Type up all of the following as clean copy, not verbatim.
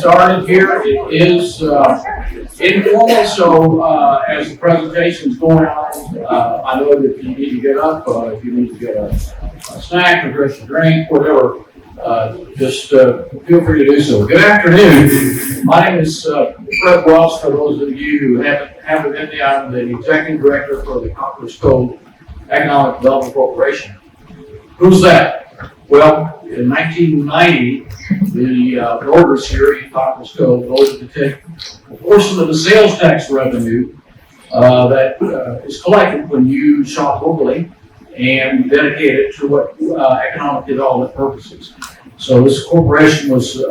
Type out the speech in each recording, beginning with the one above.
started here. It is informal, so as the presentation's going on, I know that if you need to get up, if you need to get a snack, a drink, whatever, just feel free to do so. Good afternoon. My name is Fred Wells. For those of you who haven't met me, I'm the Executive Director for the Copperas Cove Economic Development Corporation. Who's that? Well, in 1990, the voters here in Copperas Cove voted to take a portion of the sales tax revenue that is collected when you shop locally and dedicate it to what economic development purposes. So this corporation was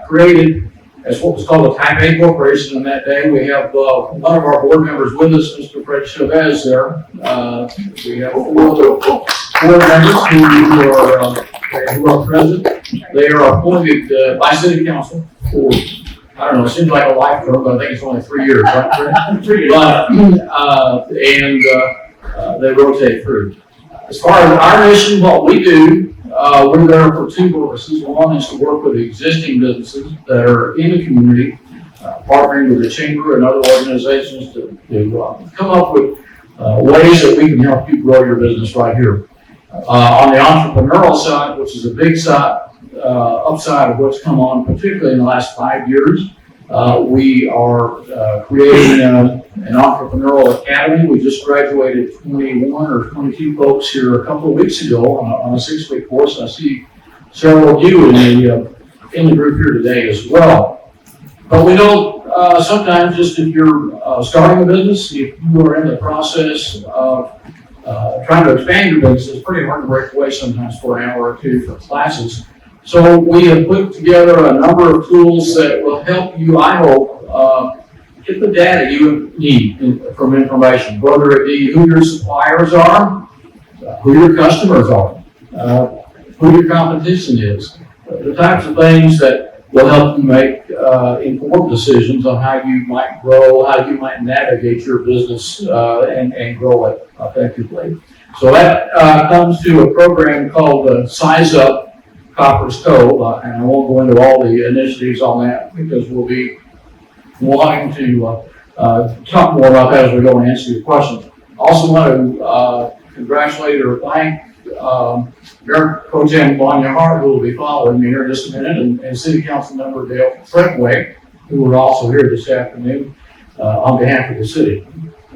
created as what was called a Type A corporation. And that day we have one of our board members with us, Mr. Fred Chavez there. We have four other board members who are present. They are appointed by City Council for, I don't know, it seems like a life term, but I think it's only 3 years, right? 3 years. They rotate through. As far as our mission, what we do, we're there for two purposes. One is to work with existing businesses that are in the community, partnering with the chamber and other organizations to come up with ways that we can help you grow your business right here. On the entrepreneurial side, which is a big side, upside of what's come on, particularly in the last 5 years, we are creating an entrepreneurial academy. We just graduated 21 or 22 folks here a couple of weeks ago on a 6-week course. I see several of you in the group here today as well. But we know sometimes just if you're starting a business, if you are in the process of trying to expand your business, it's pretty hard to break away sometimes for an hour or two for classes. So we have put together a number of tools that will help you, I hope, get the data you need from information, whether it be who your suppliers are, who your customers are, who your competition is, the types of things that will help you make informed decisions on how you might grow, how you might navigate your business and grow it effectively. So that comes to a program called SizeUp Copperas Cove, and I won't go into all the initiatives on that because we'll be wanting to talk more about that as we go and answer your questions. Also want to congratulate or thank Mayor Pro Tem Vanya Hart, who will be following me here in just a minute, and City Council Member Dale Fredway, who are also here this afternoon on behalf of the city.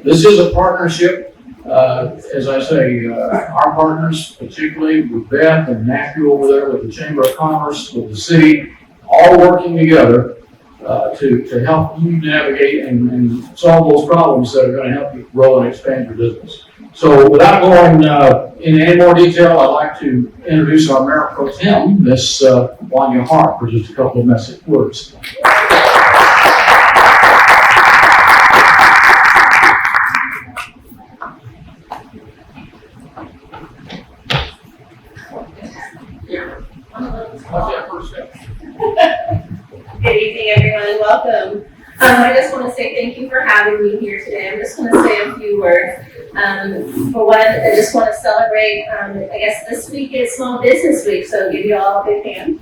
This is a partnership. As I say, our partners, particularly with Beth and Matthew over there, with the Chamber of Commerce, with the city, all working together to help you navigate and solve those problems that are going to help you grow and expand your business. So without going into any more detail, I'd like to introduce our Mayor Pro Tem, Miss Vanya Hart, for just a couple of message words. Good evening, everyone, and welcome. I just want to say thank you for having me here today. I'm just going to say a few words. For one, I just want to celebrate, I guess this week is Small Business Week, so give you all a big hand.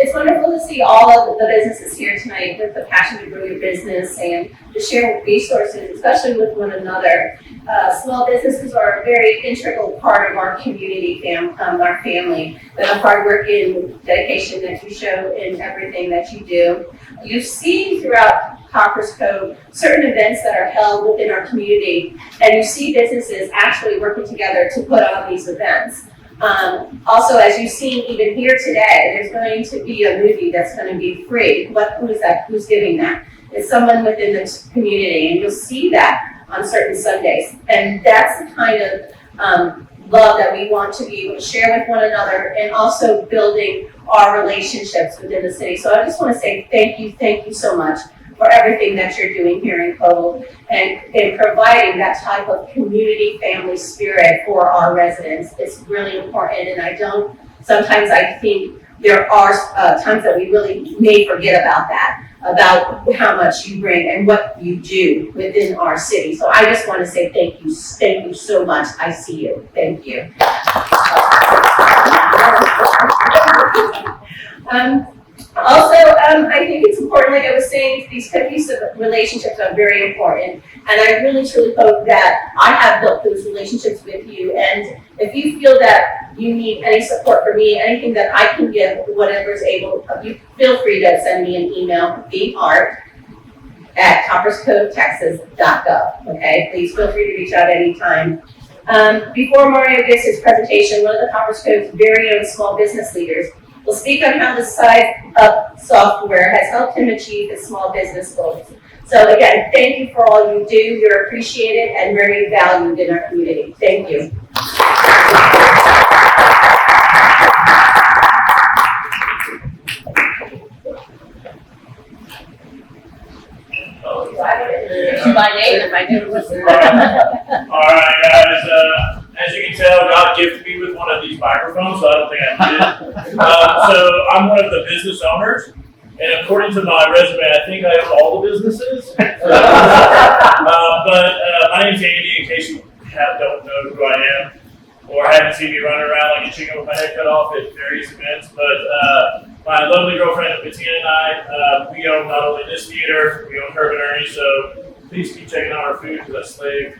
It's wonderful to see all of the businesses here tonight with the passion to grow your business and to share resources, especially with one another. Small businesses are a very integral part of our community, our family, the hard work and dedication that you show in everything that you do. You've seen throughout Copperas Cove certain events that are held within our community, and you see businesses actually working together to put on these events. Also, as you've seen even here today, there's going to be a movie that's going to be free. Who is that? Who's giving that? It's someone within this community, and you'll see that on certain Sundays. And that's the kind of love that we want to be able to share with one another, and also building our relationships within the city. So I just want to say thank you so much for everything that you're doing here in Cove and providing that type of community family spirit for our residents. It's really important, and sometimes I think there are times that we really may forget about that, about how much you bring and what you do within our city. So I just want to say thank you so much. I see you. Thank you. I think it's important, like I was saying, these cohesive relationships are very important. And I really truly hope that I have built those relationships with you. And if you feel that you need any support from me, anything that I can give, whatever is able, you feel free to send me an email, bart@copperscovetexas.gov. Okay, please feel free to reach out anytime. Before Mario gives his presentation, one of the Copperas Cove's very own small business leaders will speak on how the SizeUp software has helped him achieve his small business goals. So again, thank you for all you do. You're appreciated and very valued in our community. Thank you. I would introduce you by name if I knew it was. All right, guys. As you can tell, God gifted me with one of these microphones, so I don't think I need it. So I'm one of the business owners, and according to my resume, I think I own all the businesses. But my name's Andy, in case you don't know who I am, or haven't seen me running around like a chicken with my head cut off at various events. But my lovely girlfriend, Bettina, and I, we own not only this theater, we own Herb and Ernie, so please keep checking out our food because I slave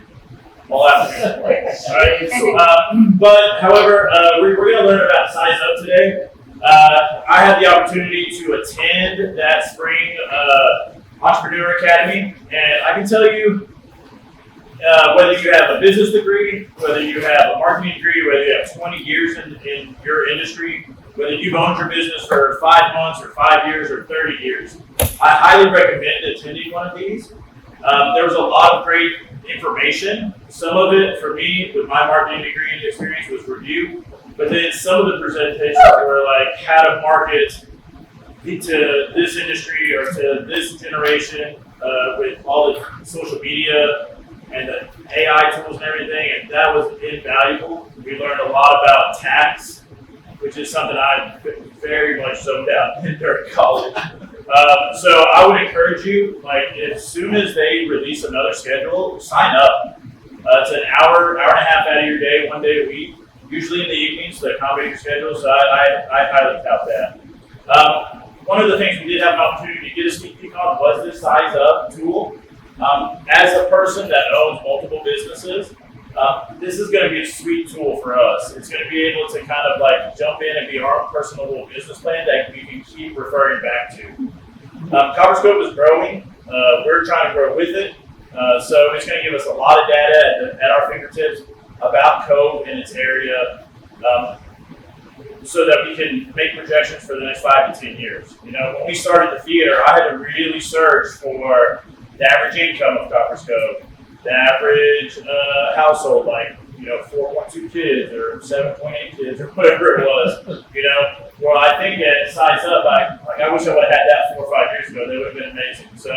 all afternoon. All right. But however, we're going to learn about SizeUp today. I had the opportunity to attend that spring Entrepreneur Academy, and I can tell you, whether you have a business degree, whether you have a marketing degree, whether you have 20 years in your industry, whether you've owned your business for 5 months or 5 years or 30 years, I highly recommend attending one of these. There was a lot of great information. Some of it, for me, with my marketing degree and experience, was review. But then some of the presentations were like how to market to this industry or to this generation with all the social media and the AI tools and everything, and that was invaluable. We learned a lot about tax, which is something I very much zoned out in during college. So I would encourage you, like as soon as they release another schedule, sign up. It's an hour and a half out of your day, 1 day a week, usually in the evenings to accommodate your schedule, so I highly tout that. One of the things we did have an opportunity to get a sneak peek on was this SizeUp tool. As a person that owns multiple businesses, this is going to be a sweet tool for us. It's going to be able to kind of like jump in and be our own personal little business plan that we can keep referring back to. Copperas Cove is growing. We're trying to grow with it. So it's going to give us a lot of data at our fingertips about Cove and its area, so that we can make projections for the next 5 to 10 years. You know, when we started the theater, I had to really search for the average income of Copperas Cove, the average household, like, you know, 4.2 kids or 7.8 kids or whatever it was. You know, well, I think at SizeUp, I wish I would have had that 4 or 5 years ago. They would have been amazing. So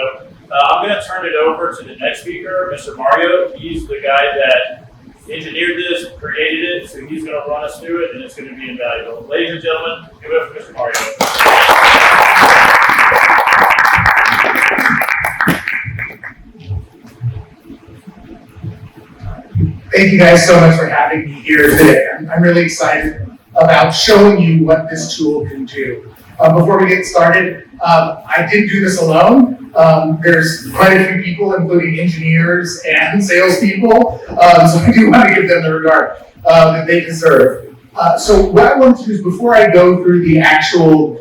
I'm going to turn it over to the next speaker, Mr. Mario. He's the guy that engineered this, created it, so he's going to run us through it, and it's going to be invaluable. Ladies and gentlemen, give it up for Mr. Mario. Thank you guys so much for having me here today. I'm really excited about showing you what this tool can do. Before we get started, I didn't do this alone. There's quite a few people, including engineers and salespeople, so I do want to give them the regard that they deserve. So what I want to do is, before I go through the actual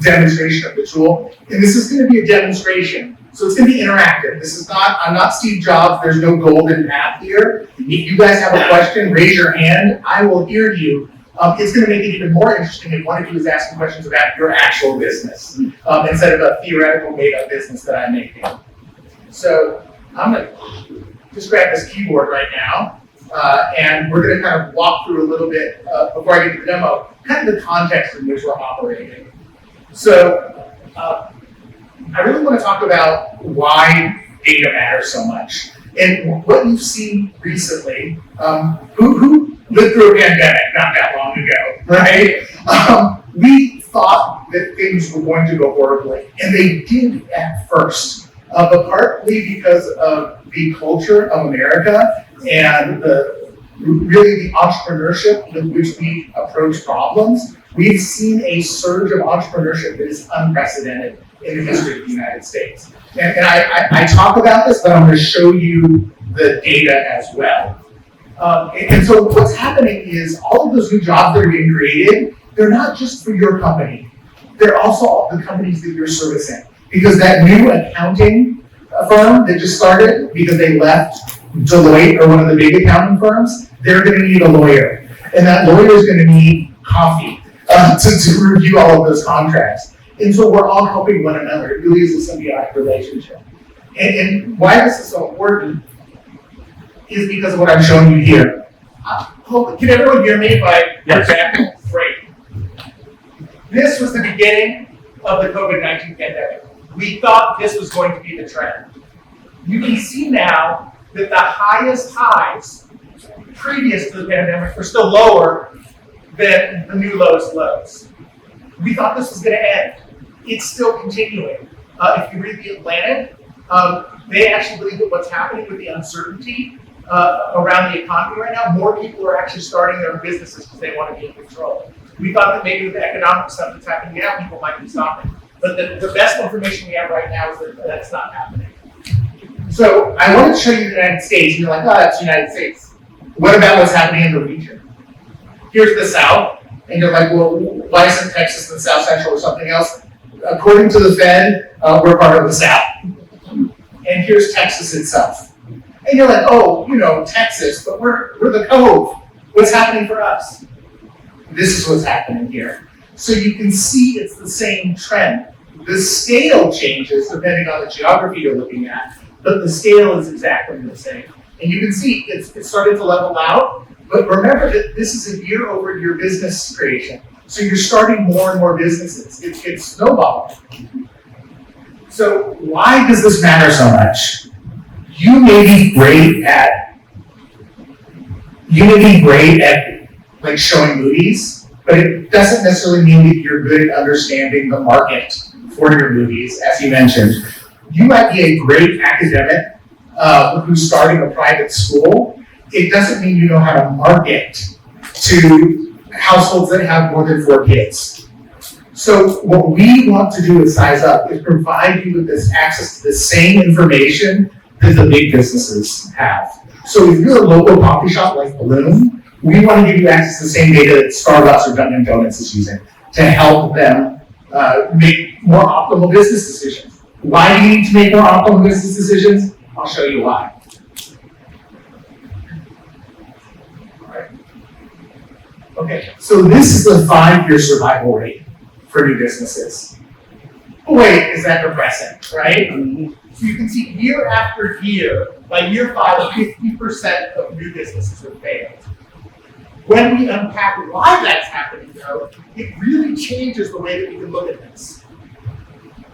demonstration of the tool, and this is going to be a demonstration, so it's going to be interactive. This is not, I'm not Steve Jobs, there's no golden path here. If you guys have a question, raise your hand, I will hear you. It's going to make it even more interesting if one of you is asking questions about your actual business, instead of a theoretical made-up business that I'm making. So I'm going to just grab this keyboard right now, and we're going to kind of walk through a little bit, before I get to the demo, kind of the context in which we're operating. So I really want to talk about why data matters so much. And what you've seen recently, who lived through a pandemic not that long ago, right? We thought that things were going to go horribly, and they did at first, but partly because of the culture of America and really the entrepreneurship with which we approach problems. We've seen a surge of entrepreneurship that is unprecedented in the history of the United States. And I talk about this, but I'm going to show you the data as well. And so what's happening is all of those new jobs that are being created, they're not just for your company. They're also the companies that you're servicing. Because that new accounting firm that just started, because they left Deloitte or one of the big accounting firms, they're going to need a lawyer. And that lawyer is going to need coffee to review all of those contracts. And so we're all helping one another. It really is a symbiotic relationship. And why this is so important is because of what I'm showing you here. Can everyone hear me? Yes. Great. This was the beginning of the COVID-19 pandemic. We thought this was going to be the trend. You can see now that the highest highs previous to the pandemic were still lower than the new lowest lows. We thought this was going to end. It's still continuing. If you read The Atlantic, they actually believe that what's happening with the uncertainty around the economy right now, more people are actually starting their businesses because they want to be in control. We thought that maybe with the economic stuff that's happening now, people might be stopping. But the best information we have right now is that that's not happening. So I wanted to show you the United States, and you're like, oh, that's the United States. What about what's happening in the region? Here's the South, and you're like, well, why isn't Texas in the South Central or something else? According to the Fed, we're part of the South. And here's Texas itself. And you're like, oh, Texas, but we're the Cove. What's happening for us? This is what's happening here. So you can see it's the same trend. The scale changes depending on the geography you're looking at, but the scale is exactly the same. And you can see it's starting to level out, but remember that this is a year-over-year business creation. So you're starting more and more businesses. It's snowballing. So why does this matter so much? You may be great at like showing movies, but it doesn't necessarily mean that you're good at understanding the market for your movies, as you mentioned. You might be a great academic who's starting a private school. It doesn't mean you know how to market to households that have more than 4 kids. So what we want to do with SizeUp is provide you with this access to the same information that the big businesses have. So if you're a local coffee shop like Bloom, we want to give you access to the same data that Starbucks or Dunkin' Donuts is using to help them make more optimal business decisions. Why do you need to make more optimal business decisions? I'll show you why. All right. Okay, so this is the 5-year survival rate for new businesses. Boy, is that depressing, right? So you can see year after year, by year 5, 50% of new businesses have failed. When we unpack why that's happening, though, it really changes the way that we can look at this.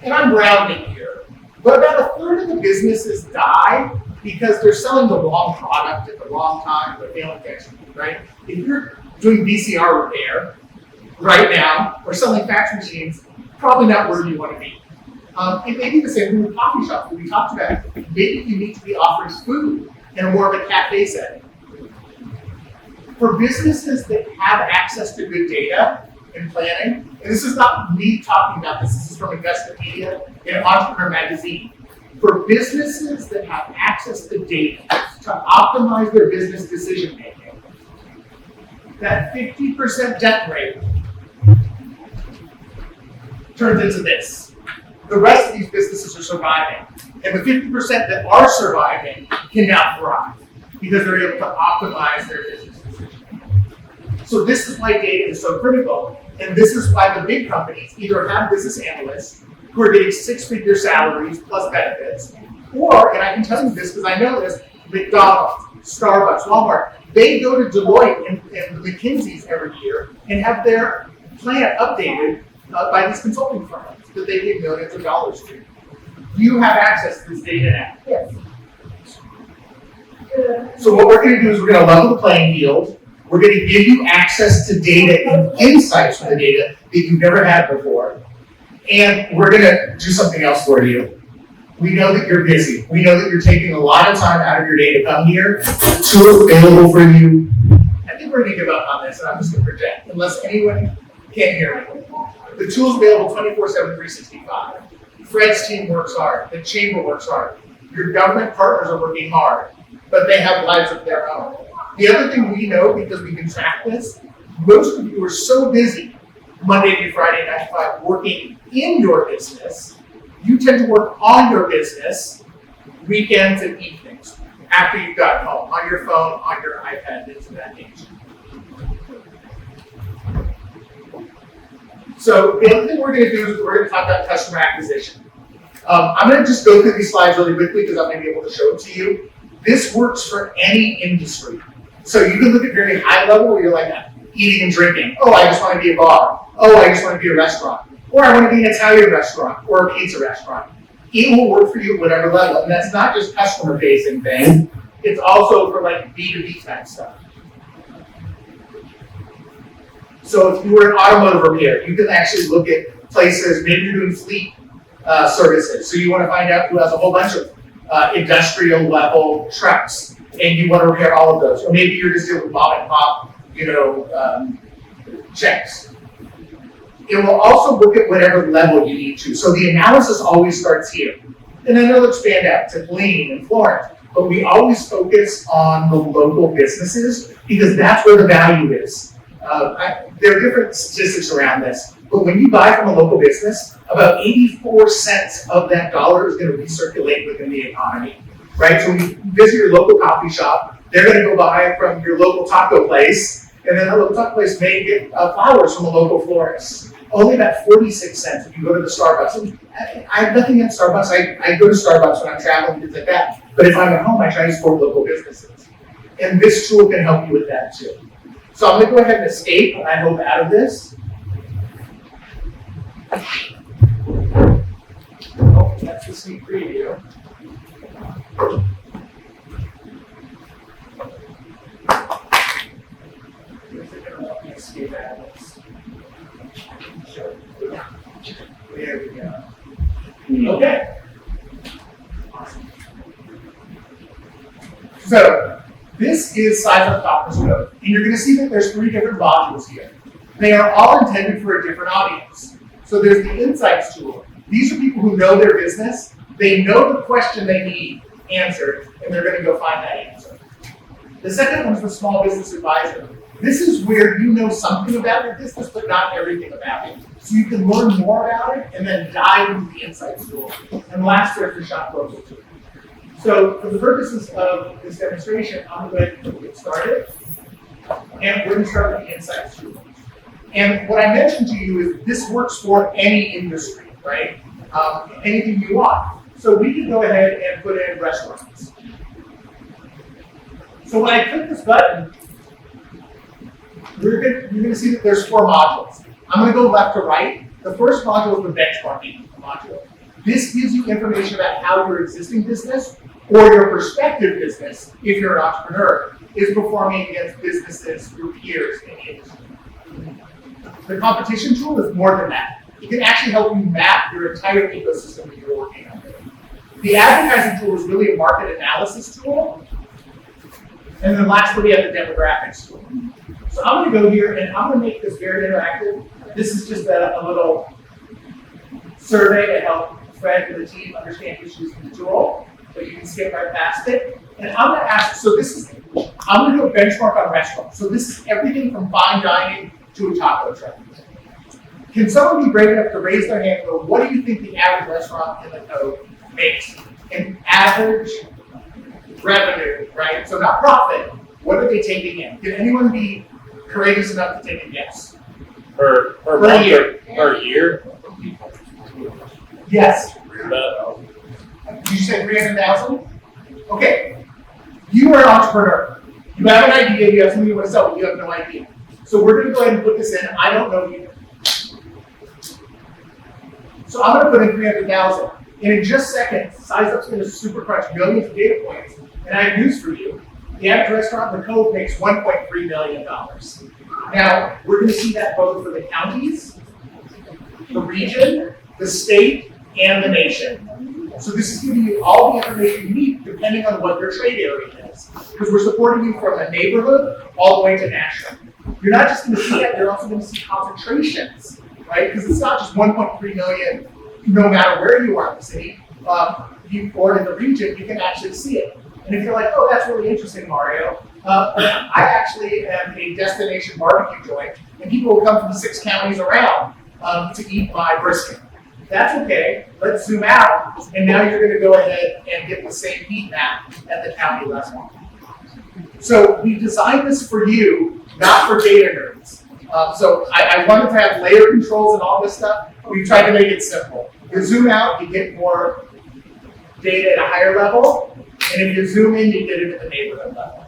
And I'm rounding here, but about 1/3 of the businesses die because they're selling the wrong product at the wrong time, they're failing to execute, right? If you're doing VCR repair right now, or selling fax machines, probably not where you want to be. It may be the same thing with coffee shops that we talked about. Maybe you need to be offering food in a more of a cafe setting. For businesses that have access to good data and planning, and this is not me talking about this is from Investment Media and Entrepreneur Magazine. For businesses that have access to data to optimize their business decision making, that 50% death rate turns into this. The rest of these businesses are surviving. And the 50% that are surviving can now thrive because they're able to optimize their business decision. So this is why data is so critical. And this is why the big companies either have business analysts who are getting 6-figure salaries plus benefits, or, and I can tell you this because I know this, McDonald's, Starbucks, Walmart, they go to Deloitte and McKinsey's every year and have their plan updated by these consulting firms that they give millions of dollars to. You have access to this data now. Yes. So what we're going to do is we're going to level the playing field. We're going to give you access to data and insights from the data that you've never had before. And we're going to do something else for you. We know that you're busy. We know that you're taking a lot of time out of your day to come here. The tool available for you. I think we're going to give up on this, and I'm just going to project. Unless anyone Can't hear me. The tool's available 24/7, 365. Fred's team works hard. The chamber works hard. Your government partners are working hard, but they have lives of their own. The other thing we know, because we can track this, most of you are so busy Monday through Friday, 9 to 5, working in your business, you tend to work on your business weekends and evenings after you've gotten home, on your phone, on your iPad, things of that nature. So the other thing we're going to do is we're going to talk about customer acquisition. I'm going to just go through these slides really quickly because I'm going to be able to show it to you. This works for any industry. So you can look at very high level where you're like eating and drinking. Oh, I just want to be a bar. Oh, I just want to be a restaurant. Or I want to be an Italian restaurant or a pizza restaurant. It will work for you at whatever level. And that's not just customer facing thing. It's also for like B2B type stuff. So if you were an automotive repair, you can actually look at places, maybe you're doing fleet services. So you want to find out who has a whole bunch of industrial level trucks and you want to repair all of those. Or maybe you're just doing mom and pop, checks. It will also look at whatever level you need to. So the analysis always starts here. And then it'll expand out to Glean and Florence. But we always focus on the local businesses because that's where the value is. There are different statistics around this, but when you buy from a local business, about 84 cents of that dollar is going to recirculate within the economy, right? So when you visit your local coffee shop, they're going to go buy from your local taco place, and then the local taco place may get flowers from a local florist. Only about 46 cents if you go to the Starbucks. And I have nothing against Starbucks. I go to Starbucks when I'm traveling, things like that. But if I'm at home, I try to support local businesses. And this tool can help you with that too. So I'm going to go ahead and escape, I hope, out of this. Oh, that's the sneak preview. Escape out of this. There we go. Okay. Awesome. So, this is SizeUp Copperas Cove, and you're going to see that there's 3 different modules here. They are all intended for a different audience. So there's the Insights tool. These are people who know their business, they know the question they need answered, and they're going to go find that answer. The second one is the Small Business Advisor. This is where you know something about your business, but not everything about it. So you can learn more about it, and then dive into the Insights tool. And last, there's the Shop Local tool. So for the purposes of this demonstration, I'm going to get started. And we're going to start with the Insights tool. And what I mentioned to you is this works for any industry, right? Anything you want. So we can go ahead and put in restaurants. So when I click this button, you're going to see that there's 4 modules. I'm going to go left to right. The first module is the benchmarking module. This gives you information about how your existing business or your prospective business, if you're an entrepreneur, is performing against businesses, your peers in the industry. The competition tool is more than that. It can actually help you map your entire ecosystem that you're working on. The advertising tool is really a market analysis tool. And then lastly, we have the demographics tool. So I'm going to go here and I'm going to make this very interactive. This is just a little survey to help Fred and the team understand issues in the tool, but you can skip right past it. And I'm going to ask, I'm going to do a benchmark on restaurants. So this is everything from fine dining to a taco truck. Can someone be brave enough to raise their hand and go, what do you think the average restaurant in the Cove makes? An average revenue, right? So not profit. What are they taking in? Can anyone be courageous enough to take a guess? Per year. Per year? Yes. Did you say 300,000? Okay. You are an entrepreneur. You have an idea, you have something you want to sell, but you have no idea. So we're going to go ahead and put this in. I don't know either. So I'm going to put in 300,000. And in just seconds, SizeUp's going to super crunch millions of data points. And I have news for you. The average restaurant in the Cove makes $1.3 million. Now, we're going to see that both for the counties, the region, the state, and the nation. So this is giving you all the information you need depending on what your trade area is. Because we're supporting you from a neighborhood all the way to national. you're not just going to see that, you're also going to see concentrations, right? Because it's not just 1.3 million, no matter where you are in the city, or in the region, you can actually see it. And if you're like, oh, that's really interesting, Mario, I actually am a destination barbecue joint, and people will come from 6 counties around to eat my brisket. That's okay. Let's zoom out, and now you're going to go ahead and get the same heat map at the county restaurant. So we designed this for you, not for data nerds. So I wanted to have layer controls and all this stuff. We tried to make it simple. You zoom out, you get more data at a higher level, and if you zoom in, you get it at the neighborhood level.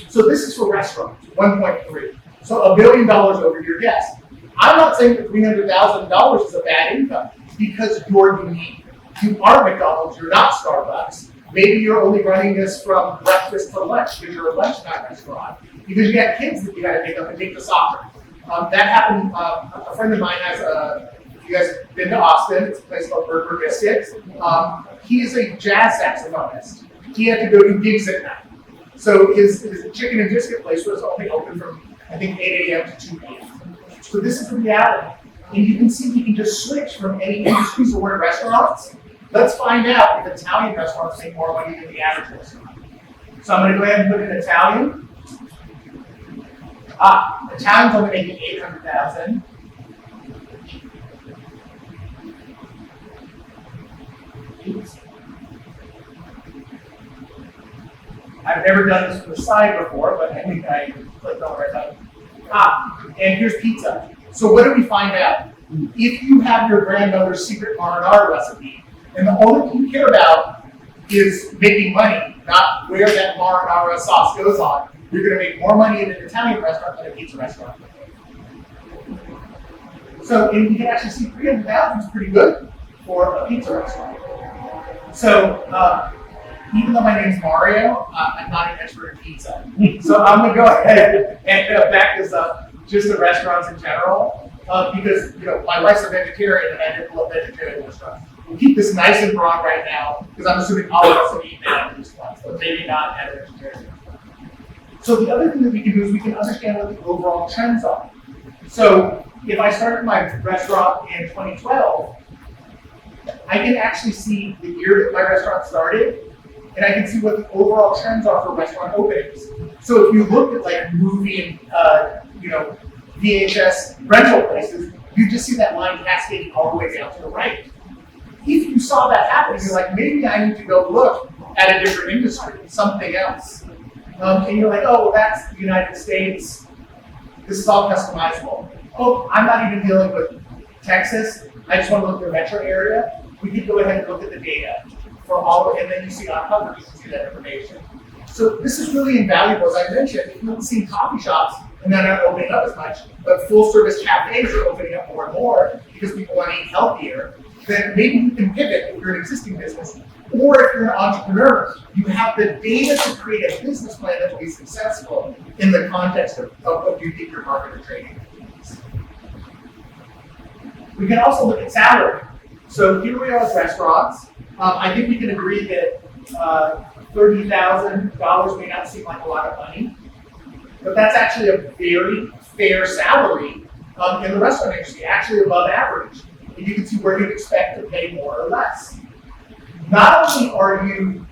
So this is for restaurants, 1.3. So $1 billion over your guest. I'm not saying that $300,000 is a bad income, because you're unique. You are McDonald's, you're not Starbucks. Maybe you're only running this from breakfast to lunch because you're a lunchtime restaurant. Because you got kids that you got to pick up and take to soccer. That happened. A friend of mine has if you guys have been to Austin, it's a place called Burger Biscuits. He is a jazz saxophonist. He had to go do gigs at night. So his chicken and biscuit place was only open from, I think, 8 a.m. to 2 p.m. So this is the reality. And you can see we can just switch from any industry. So we're in restaurants. Let's find out if Italian restaurants make more money than the average restaurant. So I'm going to go ahead and put in Italian. Italian's only making $800,000. I've never done this from the side before, but I think I clicked on the right button. And here's pizza. So what do we find out? If you have your grandmother's secret marinara recipe, and the only thing you care about is making money, not where that marinara sauce goes on, you're going to make more money in an Italian restaurant than a pizza restaurant. So, and you can actually see 300,000 is pretty good for a pizza restaurant. So, even though my name's Mario, I'm not an expert in pizza. So I'm going to go ahead and back this up just to restaurants in general, because my wife's a vegetarian and I didn't love vegetarian restaurants. We'll keep this nice and broad right now, because I'm assuming all of us have eaten at at least once, but maybe not at a vegetarian restaurant. So the other thing that we can do is we can understand what the overall trends are. So if I started my restaurant in 2012, I can actually see the year that my restaurant started, and I can see what the overall trends are for restaurant openings. So if you look at like movie and VHS rental places, you just see that line cascading all the way down to the right. If you saw that happening, you're like, maybe I need to go look at a different industry, something else. And you're like, oh, well, that's the United States. This is all customizable. Oh, I'm not even dealing with Texas. I just want to look at the metro area. We could go ahead and look at the data for all, and then you see on cover, you can see that information. So this is really invaluable. As I mentioned, if you don't see coffee shops, and they're not opening up as much, but full service cafes are opening up more and more because people want to eat healthier, then maybe you can pivot if you're an existing business. Or if you're an entrepreneur, you have the data to create a business plan that will be successful in the context of what you think your market or trading is. We can also look at salary. So here we are with restaurants. I think we can agree that $30,000 may not seem like a lot of money, but that's actually a very fair salary in the restaurant industry, actually above average. And you can see where you'd expect to pay more or less. Not only are you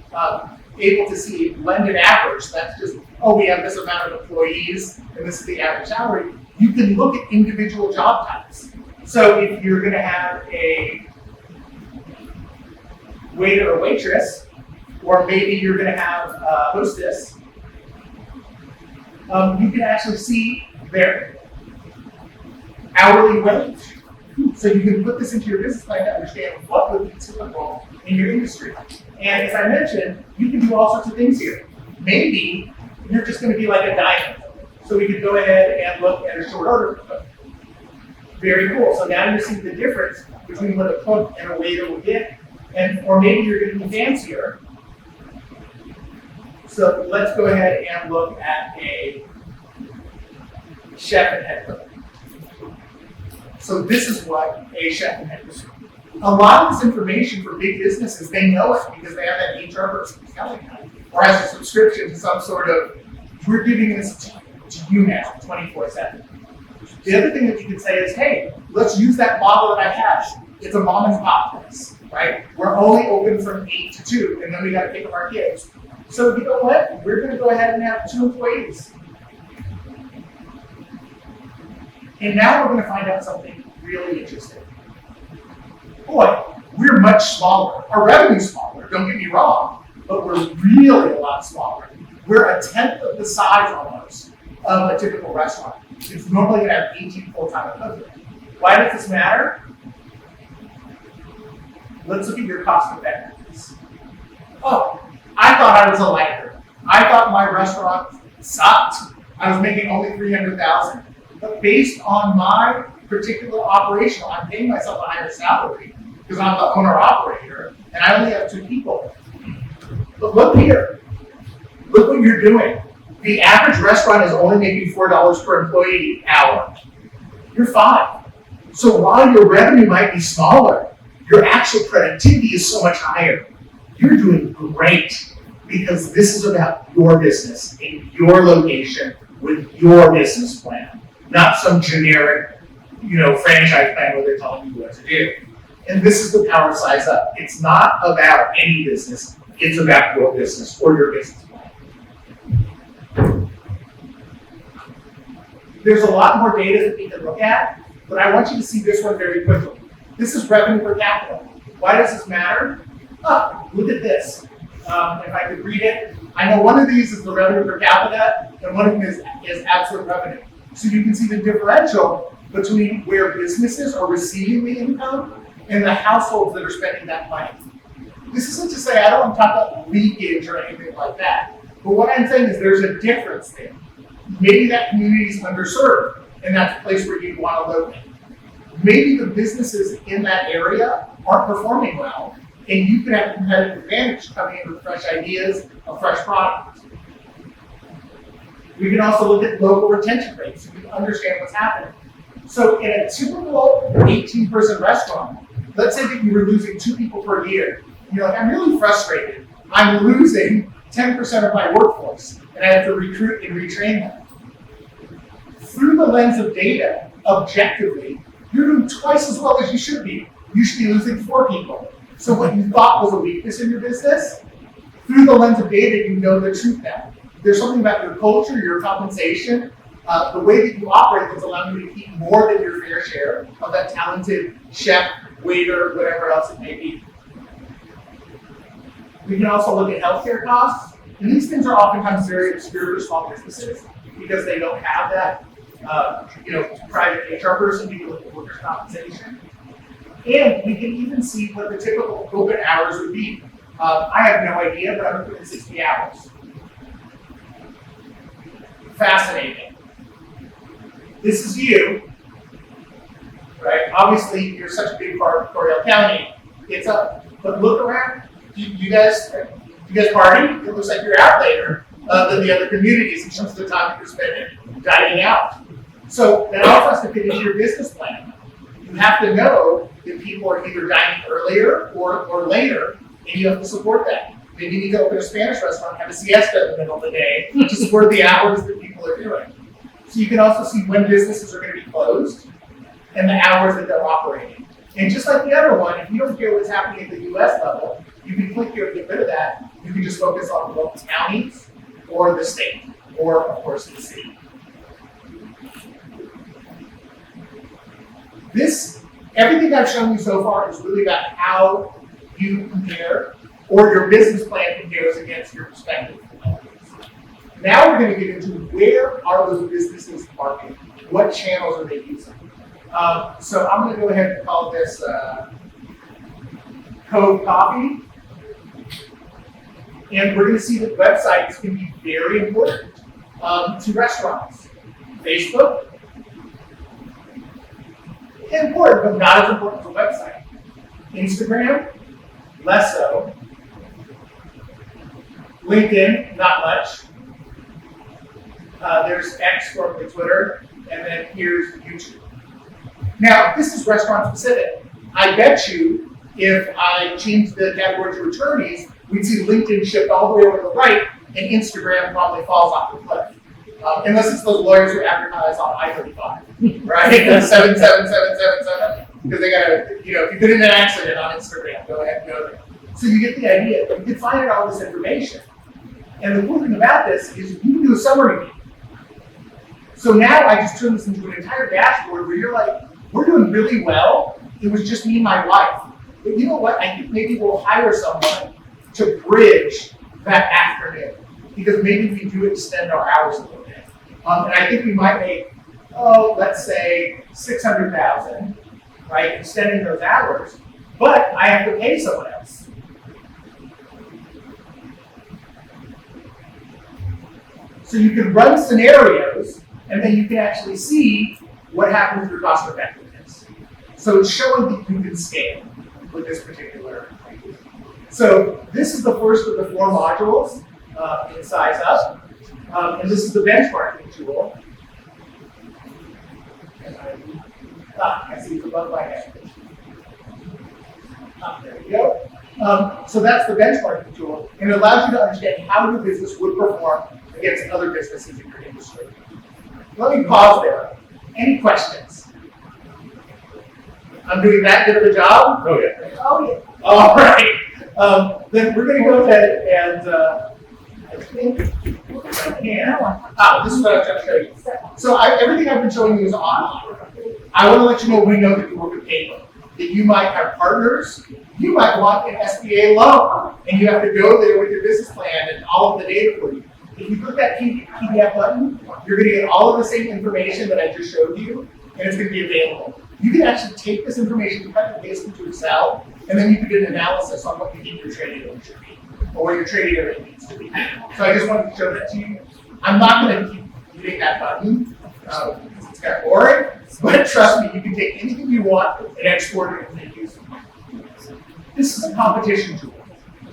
able to see a blended average, that's just, oh, we have this amount of employees and this is the average salary, you can look at individual job types. So if you're going to have a waiter or waitress, or maybe you're going to have a hostess, you can actually see their hourly wage. So you can put this into your business plan to understand what would be typical in your industry. And as I mentioned, you can do all sorts of things here. Maybe you're just going to be like a diner. So we could go ahead and look at a short order cook. Very cool. So now you're seeing the difference between what a cook and a waiter will get. Or maybe you're going to be fancier. So let's go ahead and look at a chef and head cook. So this is what a chef and head cook is. A lot of this information for big businesses, they know it because they have that HR person who's telling them, or has a subscription to some sort of, we're giving this to you now, 24/7. The other thing that you can say is, hey, let's use that model that I have. It's a mom and pop place, right? We're only open from 8 to 2, and then we gotta pick up our kids. So you know what? We're gonna go ahead and have 2 employees. And now we're gonna find out something really interesting. Boy, we're much smaller. Our revenue's smaller, don't get me wrong, but we're really a lot smaller. We're a tenth of the size almost of a typical restaurant. It's normally gonna have 18 full-time equivalent. Why does this matter? Let's look at your cost effectiveness. Oh, I thought I was a lifer. I thought my restaurant sucked. I was making only $300,000. But based on my particular operation, I'm paying myself a higher salary because I'm the owner operator and I only have 2 people. But look here. Look what you're doing. The average restaurant is only making $4 per employee hour. You're fine. So while your revenue might be smaller, your actual productivity is so much higher. You're doing great because this is about your business in your location with your business plan, not some generic, franchise plan where they're telling you what to do. And this is the power of SizeUp. It's not about any business. It's about your business or your business plan. There's a lot more data that we can look at, but I want you to see this one very quickly. This is revenue per capita. Why does this matter? Look at this. If I could read it, I know one of these is the revenue per capita, and one of them is absolute revenue. So you can see the differential between where businesses are receiving the income and the households that are spending that money. This isn't to say I don't want to talk about leakage or anything like that, but what I'm saying is there's a difference there. Maybe that community is underserved, and that's a place where you want to locate. Maybe the businesses in that area aren't performing well, and you can have a competitive advantage coming in with fresh ideas, a fresh product. We can also look at local retention rates so we can understand what's happening. So in a typical 18-person restaurant, let's say that you were losing 2 people per year. You're like, I'm really frustrated. I'm losing 10% of my workforce, and I have to recruit and retrain them. Through the lens of data, objectively, you're doing twice as well as you should be. You should be losing 4 people. So what you thought was a weakness in your business, through the lens of data, you know the truth now. There's something about your culture, your compensation, the way that you operate that's allowing you to keep more than your fair share of that talented chef, waiter, whatever else it may be. We can also look at healthcare costs, and these things are oftentimes very obscure for small businesses because they don't have that, private HR person. We can look at workers' compensation, and we can even see what the typical open hours would be. I have no idea, but I'm going to put in 60 hours. Fascinating. This is you, right? Obviously, you're such a big part of Coryell County. It's up, but look around. You guys party? It looks like you're out later than the other communities in terms of the time that you're spending dining out. So that also has to fit into your business plan. You have to know that people are either dining earlier or later, and you have to support that. Maybe you need to open a Spanish restaurant and have a siesta in the middle of the day to support the hours that people are doing. So you can also see when businesses are going to be closed and the hours that they're operating. And just like the other one, if you don't care what's happening at the US level, you can click here and get rid of that. You can just focus on the local counties or the state, or of course the city. Everything I've shown you so far is really about how you compare or your business plan compares against your prospective competitors. Now we're going to get into where are those businesses marketing? What channels are they using? So I'm going to go ahead and call this Cove Coffee. And we're going to see that websites can be very important to restaurants. Facebook, important, but not as important as a website. Instagram, less so. LinkedIn, not much. There's X for the Twitter, and then here's YouTube. Now, this is restaurant specific. I bet you if I changed the category to attorneys, we'd see LinkedIn shift all the way over to the right, and Instagram probably falls off the cliff. Unless it's those lawyers who advertise on I-35, right? 77777, because they gotta, if you've been in an accident on Instagram, go ahead and go there. So you get the idea. You can find out all this information. And the cool thing about this is you can do a summary view. So now I just turned this into an entire dashboard where you're like, we're doing really well. It was just me and my wife. But you know what? I think maybe we'll hire someone to bridge that afternoon, because maybe we do extend our hours a little bit. And I think we might make, let's say 600,000, right? Extending those hours, but I have to pay someone else. So you can run scenarios, and then you can actually see what happens with your cost effectiveness. So it's showing that you can scale with this particular idea. So this is the first of the 4 modules in SizeUp, and this is the benchmarking tool. I see it's above my head. There we go. So that's the benchmarking tool, and it allows you to understand how your business would perform against other businesses in your industry. Let me pause there. Any questions? I'm doing that good of a job? Oh, yeah. Oh, yeah. All right. Then we're going to go ahead and I think I can. This is what I was trying to show you. So everything I've been showing you is online. I want to let you know we know that you work with paper, that you might have partners. You might want an SBA loan, and you have to go there with your business plan and all of the data for you. If you click that PDF button, you're going to get all of the same information that I just showed you, and it's going to be available. You can actually take this information, cut and paste into Excel, and then you can do an analysis on what you think your trading area should be, or where your trading area needs to be. So I just wanted to show that to you. I'm not going to keep hitting that button, because it's kind of boring, but trust me, you can take anything you want and export it and make use of it. This is a competition tool.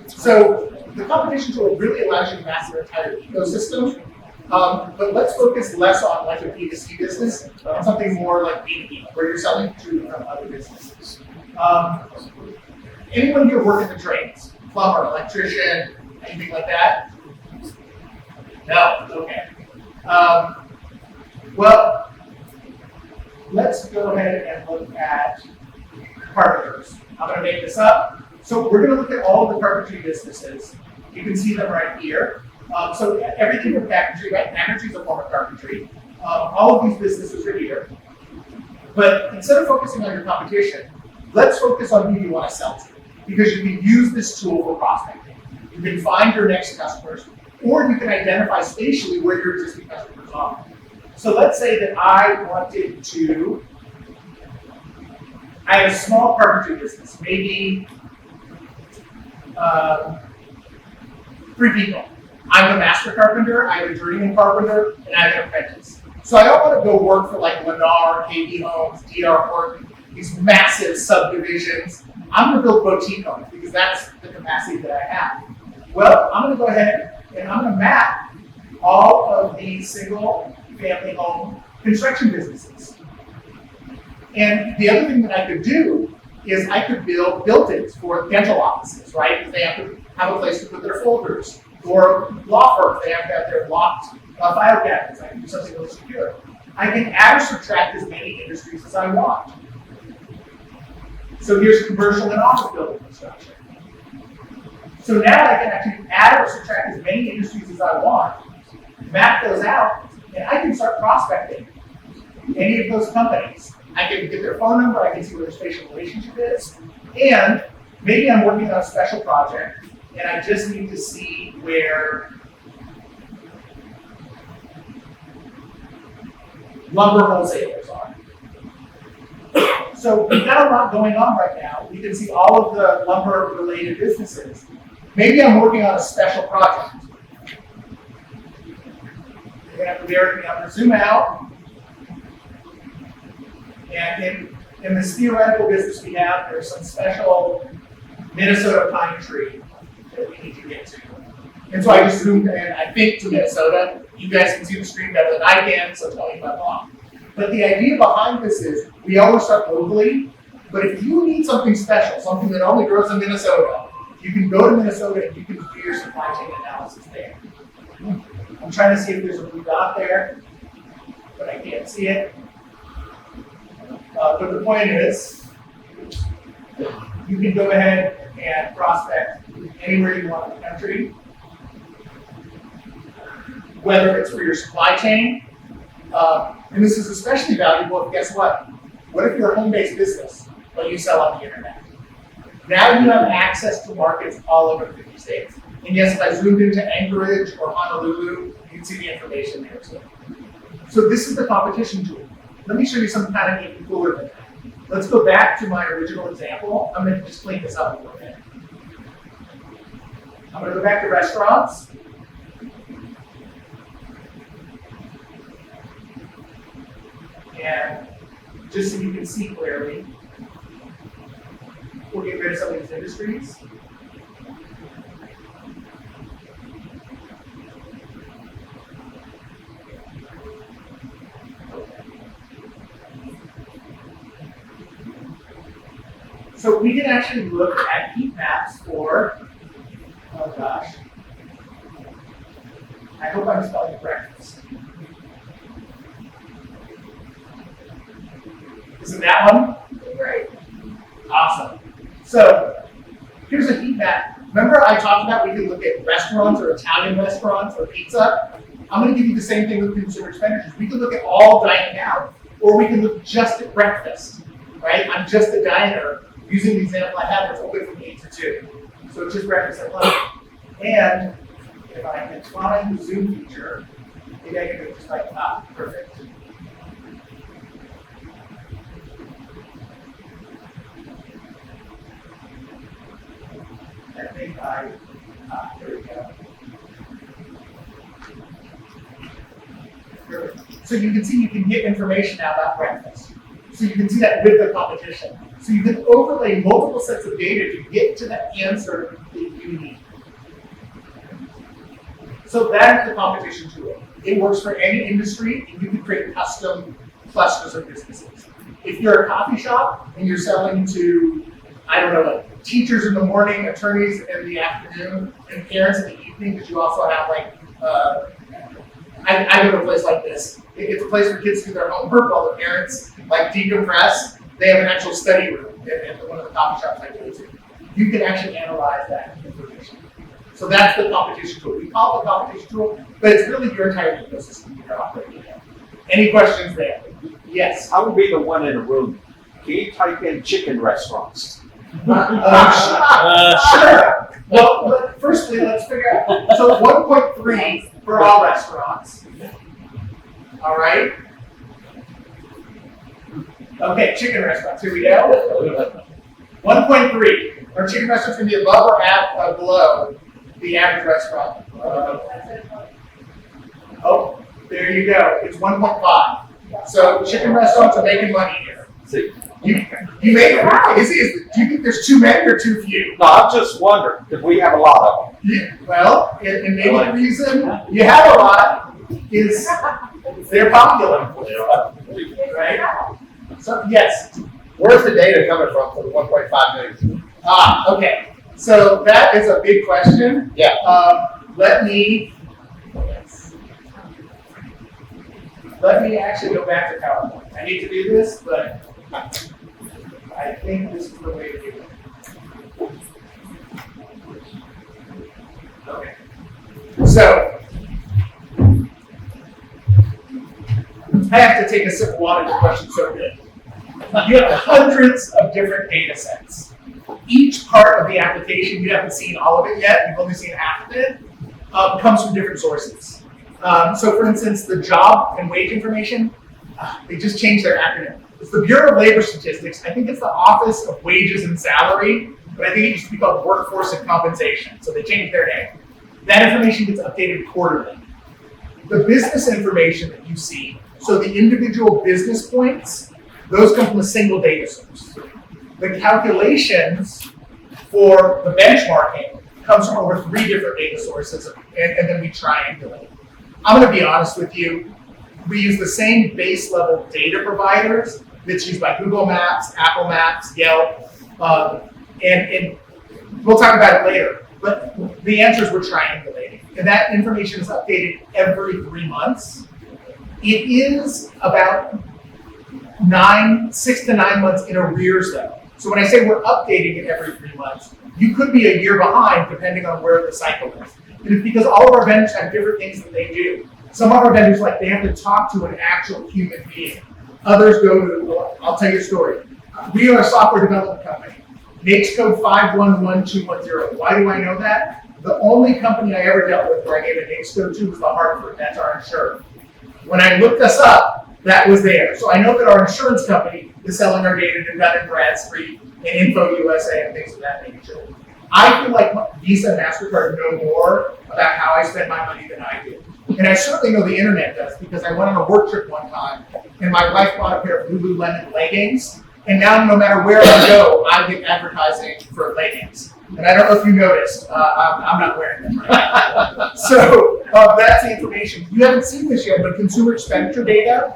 So the competition tool really allows you to map your entire ecosystem, but let's focus less on like a B2C business, something more like B2B, where you're selling to other businesses. Anyone here work in the trades? Plumber, electrician, anything like that? No? Okay. Well, let's go ahead and look at carpenters. I'm going to make this up. So we're going to look at all of the carpentry businesses. You can see them right here. So everything from cabinetry, right? Cabinetry is a form of carpentry. All of these businesses are here. But instead of focusing on your competition, let's focus on who you want to sell to, because you can use this tool for prospecting. You can find your next customers, or you can identify spatially where your existing customers are. So let's say that I have a small carpentry business, maybe 3 people. I'm a master carpenter, I have a journeyman carpenter, and I have an apprentice. So I don't want to go work for like Lennar, KB Homes, DR Horton, these massive subdivisions. I'm going to build boutique homes because that's the capacity that I have. Well, I'm going to go ahead and I'm going to map all of these single family home construction businesses. And the other thing that I could do is I could build built-ins for dental offices, right? Because they have to have a place to put their folders. Or law firms, they have to have their locked file cabinets. I can do something really secure. I can add or subtract as many industries as I want. So here's commercial and office building construction. So now I can actually add or subtract as many industries as I want, map those out, and I can start prospecting any of those companies. I can get their phone number, I can see where their spatial relationship is, and maybe I'm working on a special project, and I just need to see where lumber wholesalers are. So we've got a lot going on right now. You can see all of the lumber-related businesses. Maybe I'm working on a special project. You're gonna have to bear with me. I'm gonna zoom out. And in this theoretical business we have, there's some special Minnesota pine tree that we need to get to. And so I just zoomed in, I think, to Minnesota. You guys can see the screen better than I can, so tell me if I'm wrong. But the idea behind this is we always start locally, but if you need something special, something that only grows in Minnesota, you can go to Minnesota and you can do your supply chain analysis there. I'm trying to see if there's a blue dot there, but I can't see it. But the point is, you can go ahead and prospect anywhere you want in the country, whether it's for your supply chain, and this is especially valuable if, guess what? What if you're a home-based business, but you sell on the internet? Now you have access to markets all over the 50 states. And yes, if I zoomed into Anchorage or Honolulu, you can see the information there too. So this is the competition tool. Let me show you something kind of even cooler than that. Let's go back to my original example. I'm going to just clean this up a little bit. I'm going to go back to restaurants. And just so you can see clearly, we'll get rid of some of these industries. So we can actually look at heat maps for, oh gosh, I hope I'm spelling breakfast. Isn't that one? Great. Awesome. So here's a heat map. Remember I talked about we could look at restaurants or Italian restaurants or pizza? I'm going to give you the same thing with consumer expenditures. We could look at all dining out, or we can look just at breakfast, right? I'm just a diner. Using the example I have, it's open from 8 to 2. So it's just breakfast at lunch. And if I can find the Zoom feature, maybe I can do it just like, perfect. I think there we go. Perfect. So you can see you can get information now about breakfast. So you can see that with the competition. So you can overlay multiple sets of data to get to the answer that you need. So that's the competition tool. It works for any industry, and you can create custom clusters of businesses. If you're a coffee shop and you're selling to, I don't know, like teachers in the morning, attorneys in the afternoon, and parents in the evening, because you also have like, I go to a place like this. It's a place for kids to do their homework while the parents like decompress. They have an actual study room at one of the coffee shops I go to. You can actually analyze that information. So that's the competition tool. We call it the competition tool, but it's really your entire ecosystem you're operating in. Any questions there? Yes. I would be the one in the room. Can you type in chicken restaurants? Sure. Well, firstly, let's figure out. So 1.3 for all restaurants. All right. Okay, chicken restaurants. Here we go. 1.3. Are chicken restaurants going to be above or below the average restaurant? Oh, there you go. It's 1.5. So chicken restaurants are making money here. See. You make it. Do you think there's too many or too few? No, I'm just wondering, because we have a lot of them. Yeah, well, and maybe the reason you have a lot is they're popular, right? So, yes. Where's the data coming from for the 1.5 million? Okay. So that is a big question. Yeah. Let me actually go back to PowerPoint. I need to do this, but I think this is the way to do it. Okay. So I have to take a sip of water. The question's so good. You have hundreds of different data sets. Each part of the application, you haven't seen all of it yet, you've only seen half of it, comes from different sources. So for instance, the job and wage information, they just changed their acronym. It's the Bureau of Labor Statistics. I think it's the Office of Wages and Salary, but I think it used to be called Workforce and Compensation, so they changed their name. That information gets updated quarterly. The business information that you see, so the individual business points, those come from a single data source. The calculations for the benchmarking comes from over 3 different data sources, and then we triangulate. I'm going to be honest with you. We use the same base level data providers that's used by Google Maps, Apple Maps, Yelp, and we'll talk about it later. But the answers were triangulating, and that information is updated every 3 months. It is about 6 to 9 months in arrears though. So when I say we're updating it every 3 months, you could be a year behind depending on where the cycle is. And it's because all of our vendors have different things that they do. Some of our vendors, like, they have to talk to an actual human being. Others go to, I'll tell you a story. We are a software development company. NAICS code 511210. Why do I know that? The only company I ever dealt with where I gave a NAICS code to was the Hartford. That's our insurer. When I looked us up, that was there. So I know that our insurance company is selling our data to Dun & Bradstreet and Info USA and things of that nature. I feel like Visa and MasterCard know more about how I spend my money than I do. And I certainly know the internet does, because I went on a work trip one time and my wife bought a pair of Lululemon leggings. And now no matter where I go, I get advertising for leggings. And I don't know if you noticed, I'm not wearing them right now. So that's the information. You haven't seen this yet, but consumer expenditure data,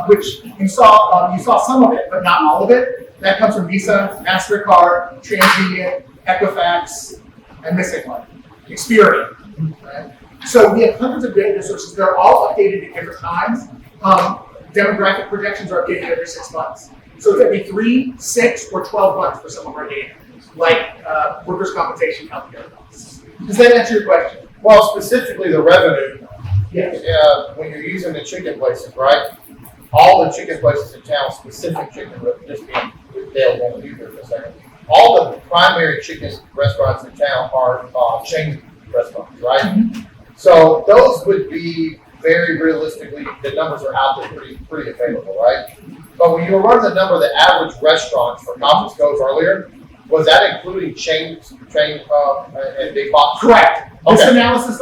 which you saw some of it, but not all of it. That comes from Visa, MasterCard, TransUnion, Equifax, I'm missing one, Experian. Right? So we have hundreds of data sources. They're all updated at different times. Demographic projections are updated every 6 months. So it's every 3, 6, or 12 months for some of our data, like workers' compensation, healthcare costs. Does that answer your question? Well, specifically the revenue, Yes. when you're using the chicken places, right? All the chicken places in town, specific chicken, just being Dale won't be here for a second. All the primary chicken restaurants in town are chain restaurants, right? Mm-hmm. So those would be very realistically, the numbers are out there pretty available, right? But when you were running the number of the average restaurants for Copperas Cove earlier, was that including chains, and big box? Correct. This Okay. analysis,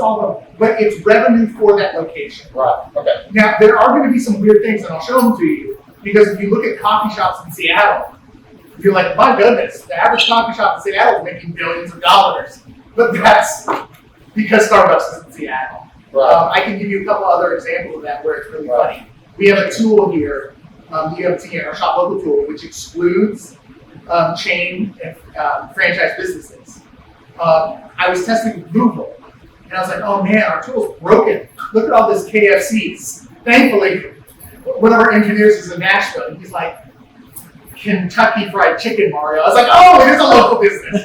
but it's revenue for that location. Right, okay. Now, there are going to be some weird things, and I'll show them to you, because if you look at coffee shops in Seattle, you're like, my goodness, the average coffee shop in Seattle is making billions of dollars. But that's because Starbucks is in Seattle. Right. I can give you a couple other examples of that where it's really funny. We have a tool here, EFT, our shop local tool, which excludes chain and franchise businesses. I was testing with Google, and I was like, oh man, our tool's broken. Look at all this KFCs. Thankfully, one of our engineers is in Nashville, and he's like, Kentucky Fried Chicken, Mario. I was like, oh, it is a local business.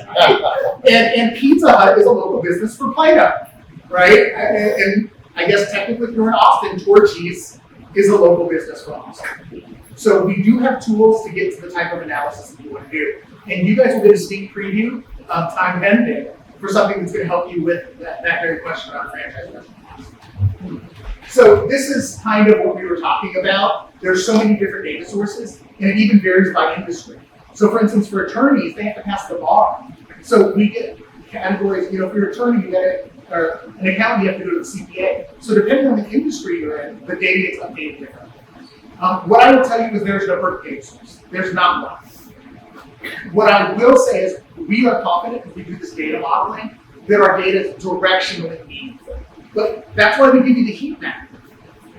and Pizza Hut is a local business for Plano, right? And I guess technically if you're in Austin, Torchy's is a local business for Austin. So we do have tools to get to the type of analysis that you want to do. And you guys will get a sneak preview, time pending, for something that's going to help you with that very question around franchise restaurants. So this is kind of what we were talking about. There's so many different data sources, and it even varies by industry. So for instance, for attorneys, they have to pass the bar. So we get categories, if you're an attorney, you get or an accountant, you have to go to the CPA. So depending on the industry you're in, the data gets updated differently. What I will tell you is there's no perfect data source. There's not one. What I will say is we are confident if we do this data modeling that our data is directionally meaningful. But that's why we give you the heat map.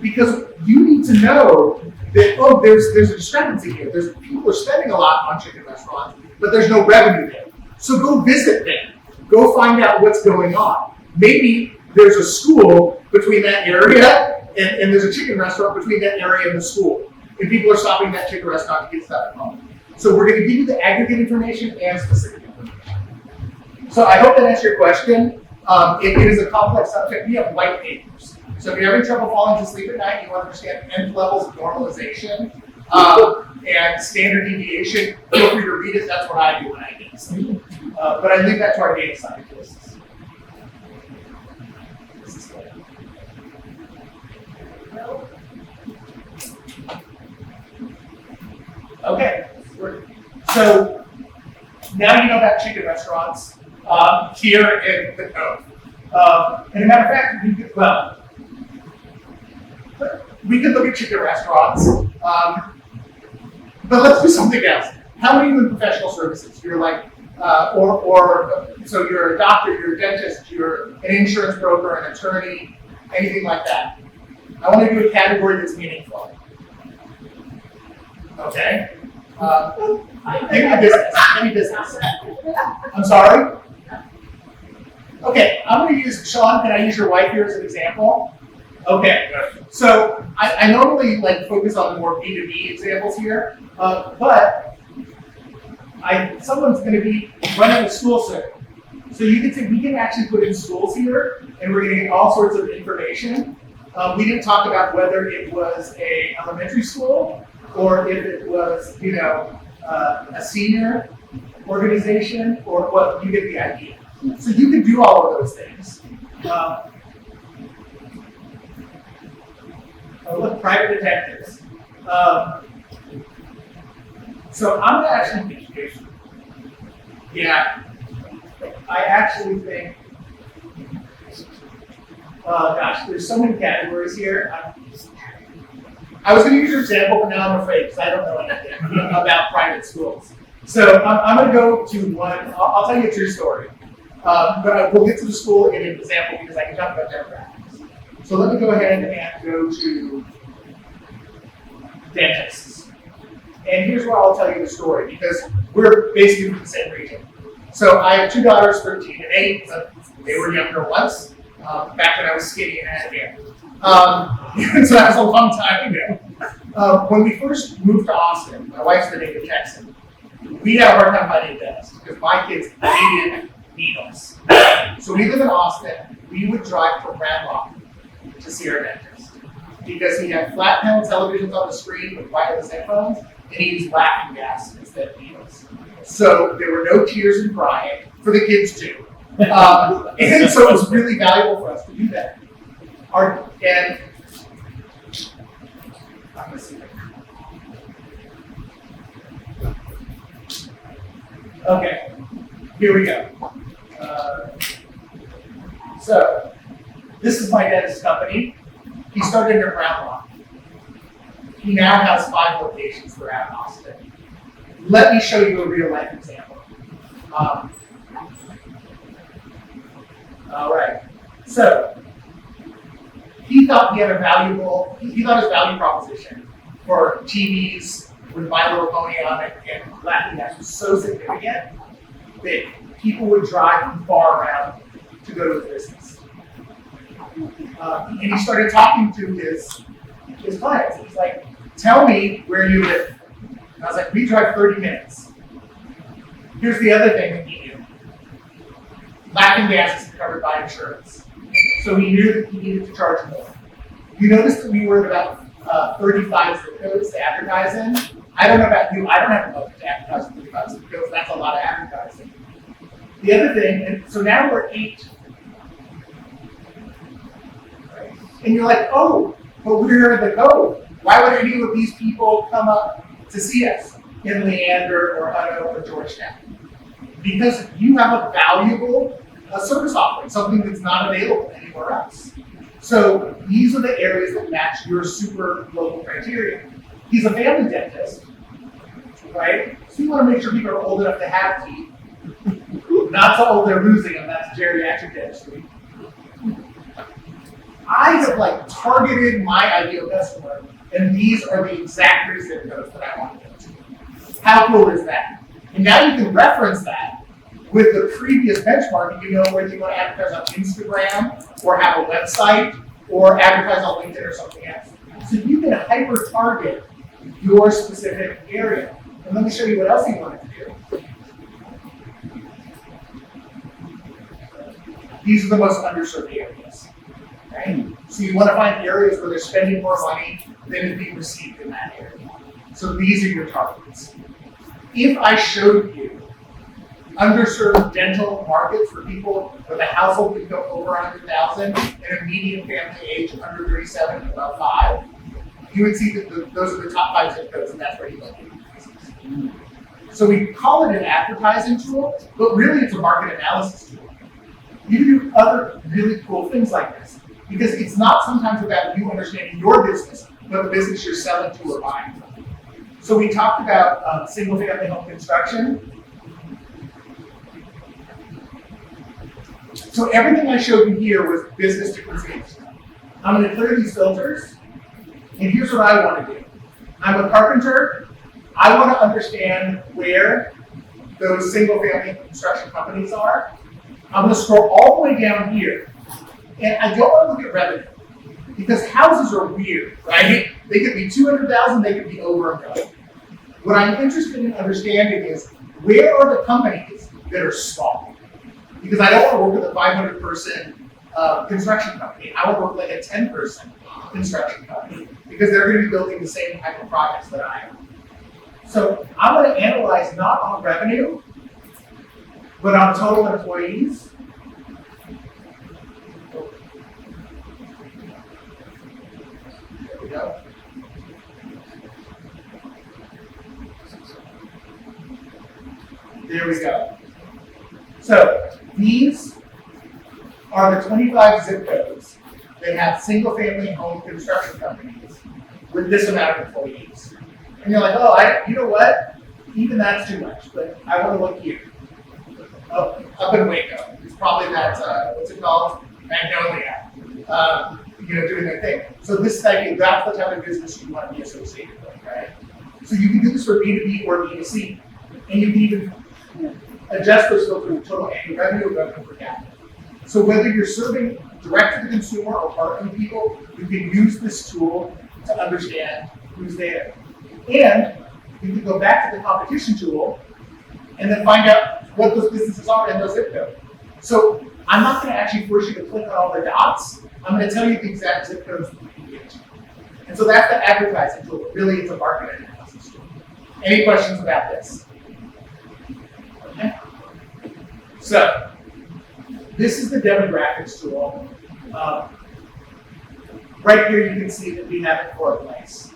Because you need to know that, there's a discrepancy here. There's people are spending a lot on chicken restaurants, but there's no revenue there. So go visit them. Go find out what's going on. Maybe there's a school between that area and there's a chicken restaurant between that area and the school. And people are stopping that chicken restaurant to get stuff at home. So we're going to give you the aggregate information and specific information. So I hope that answers your question. It is a complex subject. We have white papers. So if you're having trouble falling to sleep at night, you want to understand nth levels of normalization and standard deviation, feel free to read it. That's what I do when I get sleep. But I leave that to our data scientists. Okay, so now you know about chicken restaurants here in the Cove. And as a matter of fact, we could look at chicken restaurants, but let's do something else. How many of you in professional services? You're like, so you're a doctor, you're a dentist, you're an insurance broker, an attorney, anything like that. I want to do a category that's meaningful. Okay? Any business. I'm sorry? Sean, can I use your wife here as an example? Okay, so I normally like focus on the more B2B examples here, but someone's gonna be running a school soon. So you can say, we can actually put in schools here, and we're gonna get all sorts of information. We didn't talk about whether it was a elementary school, or if it was, a senior organization, or what, you get the idea. So you can do all of those things. Look, private detectives. So I'm actually, yeah, I actually think, gosh, there's so many categories here. I was going to use your example, but now I'm afraid because I don't know anything about private schools. So I'm going to go to one. I'll tell you a true story, but we'll get to the school in an example because I can talk about demographics. So let me go ahead and go to dentists. And here's where I'll tell you the story because we're basically from the same region. So I have two daughters, 13 and 8. So they were younger once, back when I was skinny and had hair. So that was a long time ago. When we first moved to Austin, my wife's the native Texan. We had a hard time finding a dentist because my kids hated needles. So we live in Austin. We would drive to Grandma to see our dentist because he had flat panel televisions on the screen with wireless headphones, and he used laughing gas instead of needles. So there were no tears and crying for the kids too, and so it was really valuable for us to do that. And I'm gonna see. Okay, here we go. So this is my dentist company. He started in Brown Rock. He now has 5 locations throughout Austin. Let me show you a real life example. All right. So he thought he had he thought his value proposition for TVs with My Little Pony on it and laughing gas was so significant that people would drive from far around to go to his business. And he started talking to his clients. He's like, tell me where you live. And I was like, we drive 30 minutes. Here's the other thing that he knew. Laughing gas is covered by insurance. So he knew that he needed to charge more. You notice that we were at about 35 zip codes to advertise in. I don't know about you, I don't have a budget to advertise in 35 zip codes. That's a lot of advertising. The other thing, and so now we're 8. And you're like, oh, but we're the Cove. Why would any of these people come up to see us in Leander or Hutto or Georgetown? Because you have a valuable service offering, something that's not available anywhere else. So these are the areas that match your super local criteria. He's a family dentist, right? So you want to make sure people are old enough to have teeth, not so old they're losing them. That's geriatric dentistry. I have targeted my ideal customer, and these are the exact 3 zip codes that I want to go to. How cool is that? And now you can reference that with the previous benchmark, you know whether you want to advertise on Instagram or have a website or advertise on LinkedIn or something else. So you can hyper target your specific area. And let me show you what else you wanted to do. These are the most underserved areas. Right? So you want to find areas where they're spending more money than is being received in that area. So these are your targets. If I showed you underserved dental markets for people with a household income over 100,000 and a median family age under 37 and above 5, you would see that those are the top 5 zip codes, and that's where you look. So we call it an advertising tool, but really it's a market analysis tool. You can do other really cool things like this because it's not sometimes about you understanding your business, but the business you're selling to or buying from. So we talked about single-family home construction. So everything I showed you here was business to consumer. I'm going to clear these filters, and here's what I want to do. I'm a carpenter. I want to understand where those single-family construction companies are. I'm going to scroll all the way down here And I don't want to look at revenue because houses are weird, right? They could be 200,000, they could be over $1 million. What I'm interested in understanding is where are the companies that are small? Because I don't want to work with a 500-person construction company. I want to work with like a 10-person construction company because they're going to be building the same type of projects that I am. So I'm going to analyze not on revenue, but on total employees. There we go. There we go. So these are the 25 zip codes that have single-family home construction companies with this amount of employees. And you're like, oh, you know what? Even that's too much, but I want to look here. Oh, up in Waco. It's probably that, what's it called? Magnolia. Doing their thing. So this is like, that's the type of business you want to be associated with, right? So you can do this for B2B or B2C. And you can even adjust those filters to total annual revenue or revenue per capita. So whether you're serving direct to the consumer or partnering people, you can use this tool to understand who's there. And you can go back to the competition tool and then find out what those businesses are in those zip codes. So I'm not going to actually force you to click on all the dots. I'm going to tell you the exact zip codes that you can get to. And so that's the advertising tool, but really it's a market analysis tool. Any questions about this? Okay. So this is the demographics tool. Right here you can see that we have it for a place.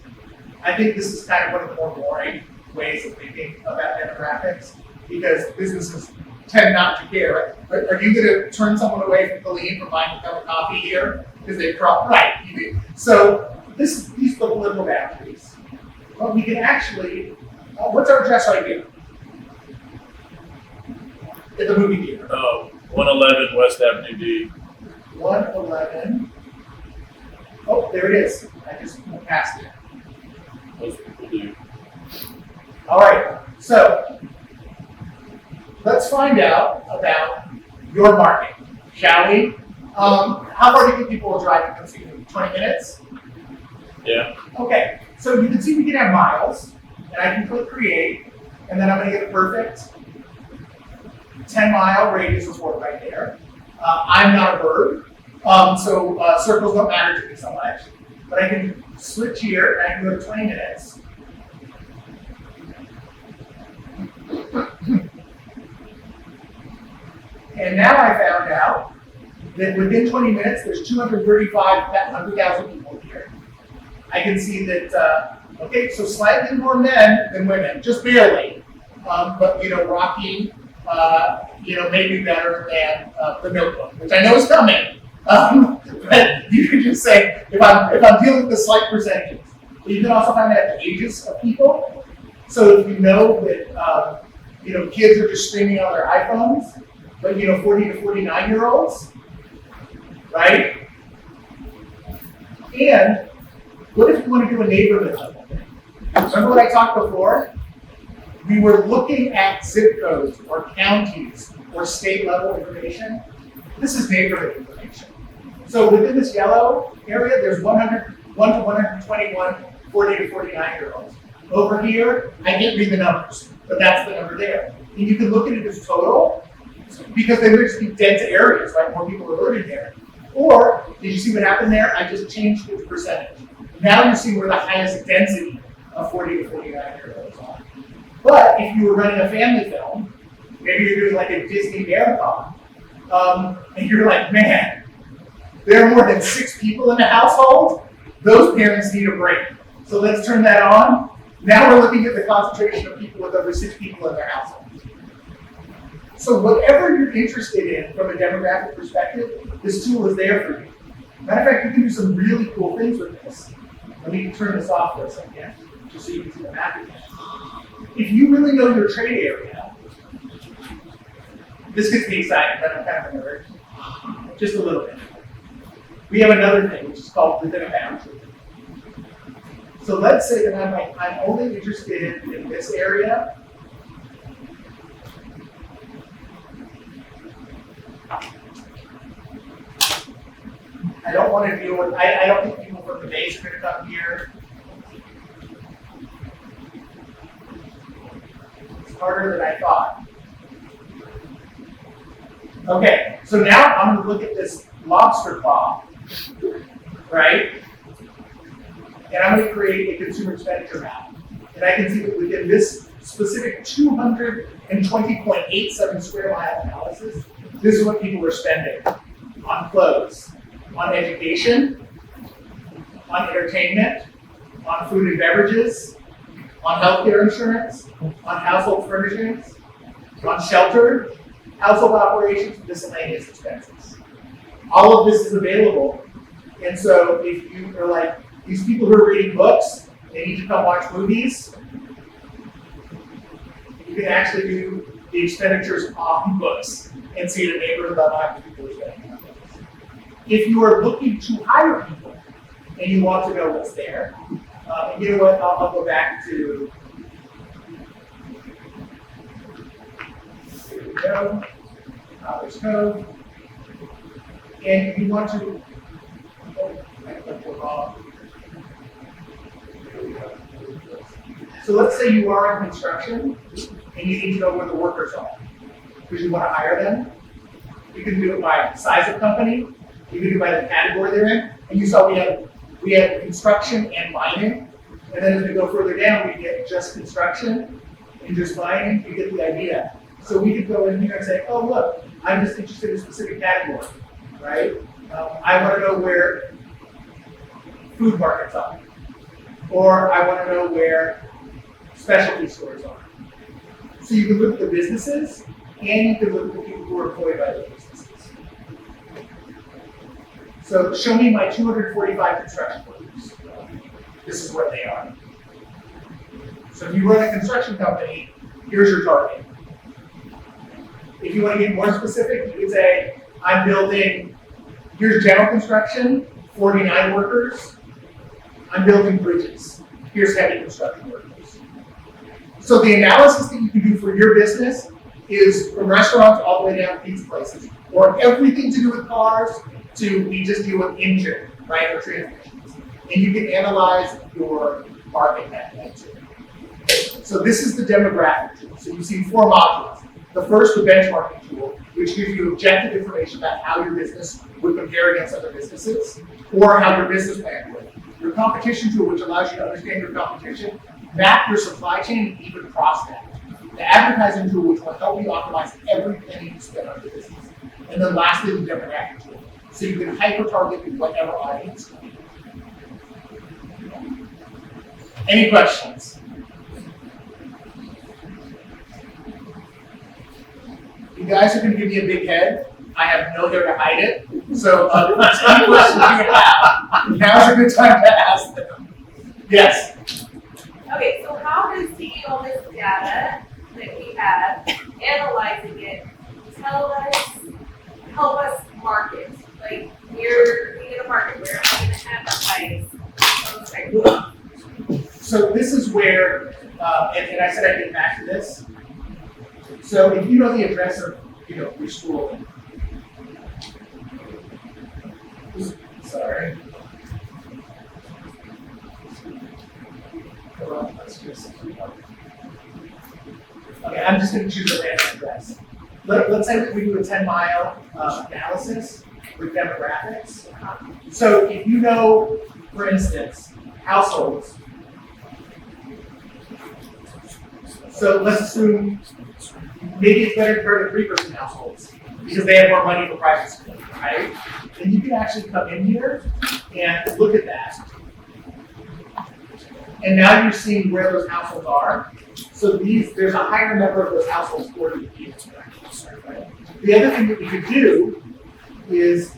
I think this is kind of one of the more boring ways of thinking about demographics because businesses tend not to care. Are you going to turn someone away from Colleen from buying a cup of coffee here because they right? You do. So these are the political boundaries. But we can actually. What's our address right here? At the movie theater. 111 West Avenue D. 111. Oh, there it is. I just went past it. Most people do. All right, so let's find out about your market, shall we? How far do you think people will drive to come see you? 20 minutes? Yeah. Okay, so you can see we can have miles, and I can click create, and then I'm going to get a perfect 10-mile radius of work right there. I'm not a bird, so circles don't matter to me so much, but I can switch here, and I can go to 20 minutes. And now I found out that within 20 minutes, there's 235,000 people here. I can see that, okay, so slightly more men than women, just barely. But, Rocky, maybe better than The Notebook, which I know is coming. But you can just say, if I'm dealing with the slight percentages. But you can also find out the ages of people. So if you know that, kids are just streaming on their iPhones, but 40 to 49-year-olds, right? And what if you want to do a neighborhood level thing? Remember what I talked before? We were looking at zip codes or counties or state level information. This is neighborhood information. So within this yellow area, there's 1 to 121, 40 to 49-year-olds. Over here, I can't read the numbers, but that's the number there. And you can look at it as total, because they would just be dense areas, right? More people are living there. Or, did you see what happened there? I just changed its percentage. Now you see where the highest density of 40 to 49-year-olds are. But if you were running a family film, maybe you're doing like a Disney marathon, and you're like, man, there are more than 6 people in the household, those parents need a break. So let's turn that on. Now we're looking at the concentration of people with over 6 people in their household. So whatever you're interested in from a demographic perspective, this tool is there for you. Matter of fact, you can do some really cool things with this. Let me turn this off for a second, just so you can see the map again. If you really know your trade area, this gets me excited, but I'm kind of a nerd. Just a little bit. We have another thing, which is called within a boundary. So let's say that I'm only interested in this area. I don't want to deal with, I don't think people from the base are going to come here. It's harder than I thought. Okay, so now I'm going to look at this lobster claw, right? And I'm going to create a consumer expenditure map. And I can see that within this specific 220.87 square mile analysis, this is what people are spending on clothes, on education, on entertainment, on food and beverages, on healthcare insurance, on household furnishings, on shelter, household operations, and miscellaneous expenses. All of this is available. And so if you are like, these people who are reading books, they need to come watch movies, you can actually do the expenditures on books and see the neighborhood about how many people are spending on books. If you are looking to hire people and you want to know what's there, and you know what, I'll go back to, here we go, Copperas Cove, and you want to, oh, I clicked the wrong. Here we go. So let's say you are in construction and you need to know where the workers are because you want to hire them. You can do it by size of company. You can do it by the category they're in. And you saw we have construction and mining. And then as we go further down, we get just construction and just mining. You get the idea. So we could go in here and say, oh, look, I'm just interested in a specific category, right? I want to know where food markets are. Or I want to know where specialty stores are. So you can look at the businesses and you can look at the people who are employed by the businesses. So show me my 245 construction workers. This is where they are. So if you run a construction company, here's your target. If you want to get more specific, you could say, I'm building, here's general construction, 49 workers. I'm building bridges. Here's heavy construction workers. So the analysis that you can do for your business is from restaurants all the way down to pizza places, or everything to do with cars to we just deal with engine, right, or transmissions. And you can analyze your market that way too. So this is the demographic tool. So you see 4 modules. The first, the benchmarking tool, which gives you objective information about how your business would compare against other businesses, or how your business plan would. Your competition tool, which allows you to understand your competition, map your supply chain, and even prospect. The advertising tool, which will help you optimize every penny you spend on your business. And then lastly, the demographic tool. So you can hyper-target with whatever audience you need. Any questions? You guys are going to give me a big head. I have no hair to hide it. So any questions you have, now's a good time to ask them. Yes? Okay, so how does taking all this data that we have, analyzing it, help us market? Like, we're in a market where I'm going to advertise. So this is where, and I said I'd get back to this. So if you know the address of, your school. Sorry. Well, let's just. Okay, I'm just going to choose a random address. Let's say we do a 10-mile analysis with demographics. So if you know, for instance, households. So let's assume maybe it's better to target 3-person households because they have more money for private school, right? And you can actually come in here and look at that. And now you're seeing where those households are. So there's a higher number of those households for you. Right? The other thing that we could do is,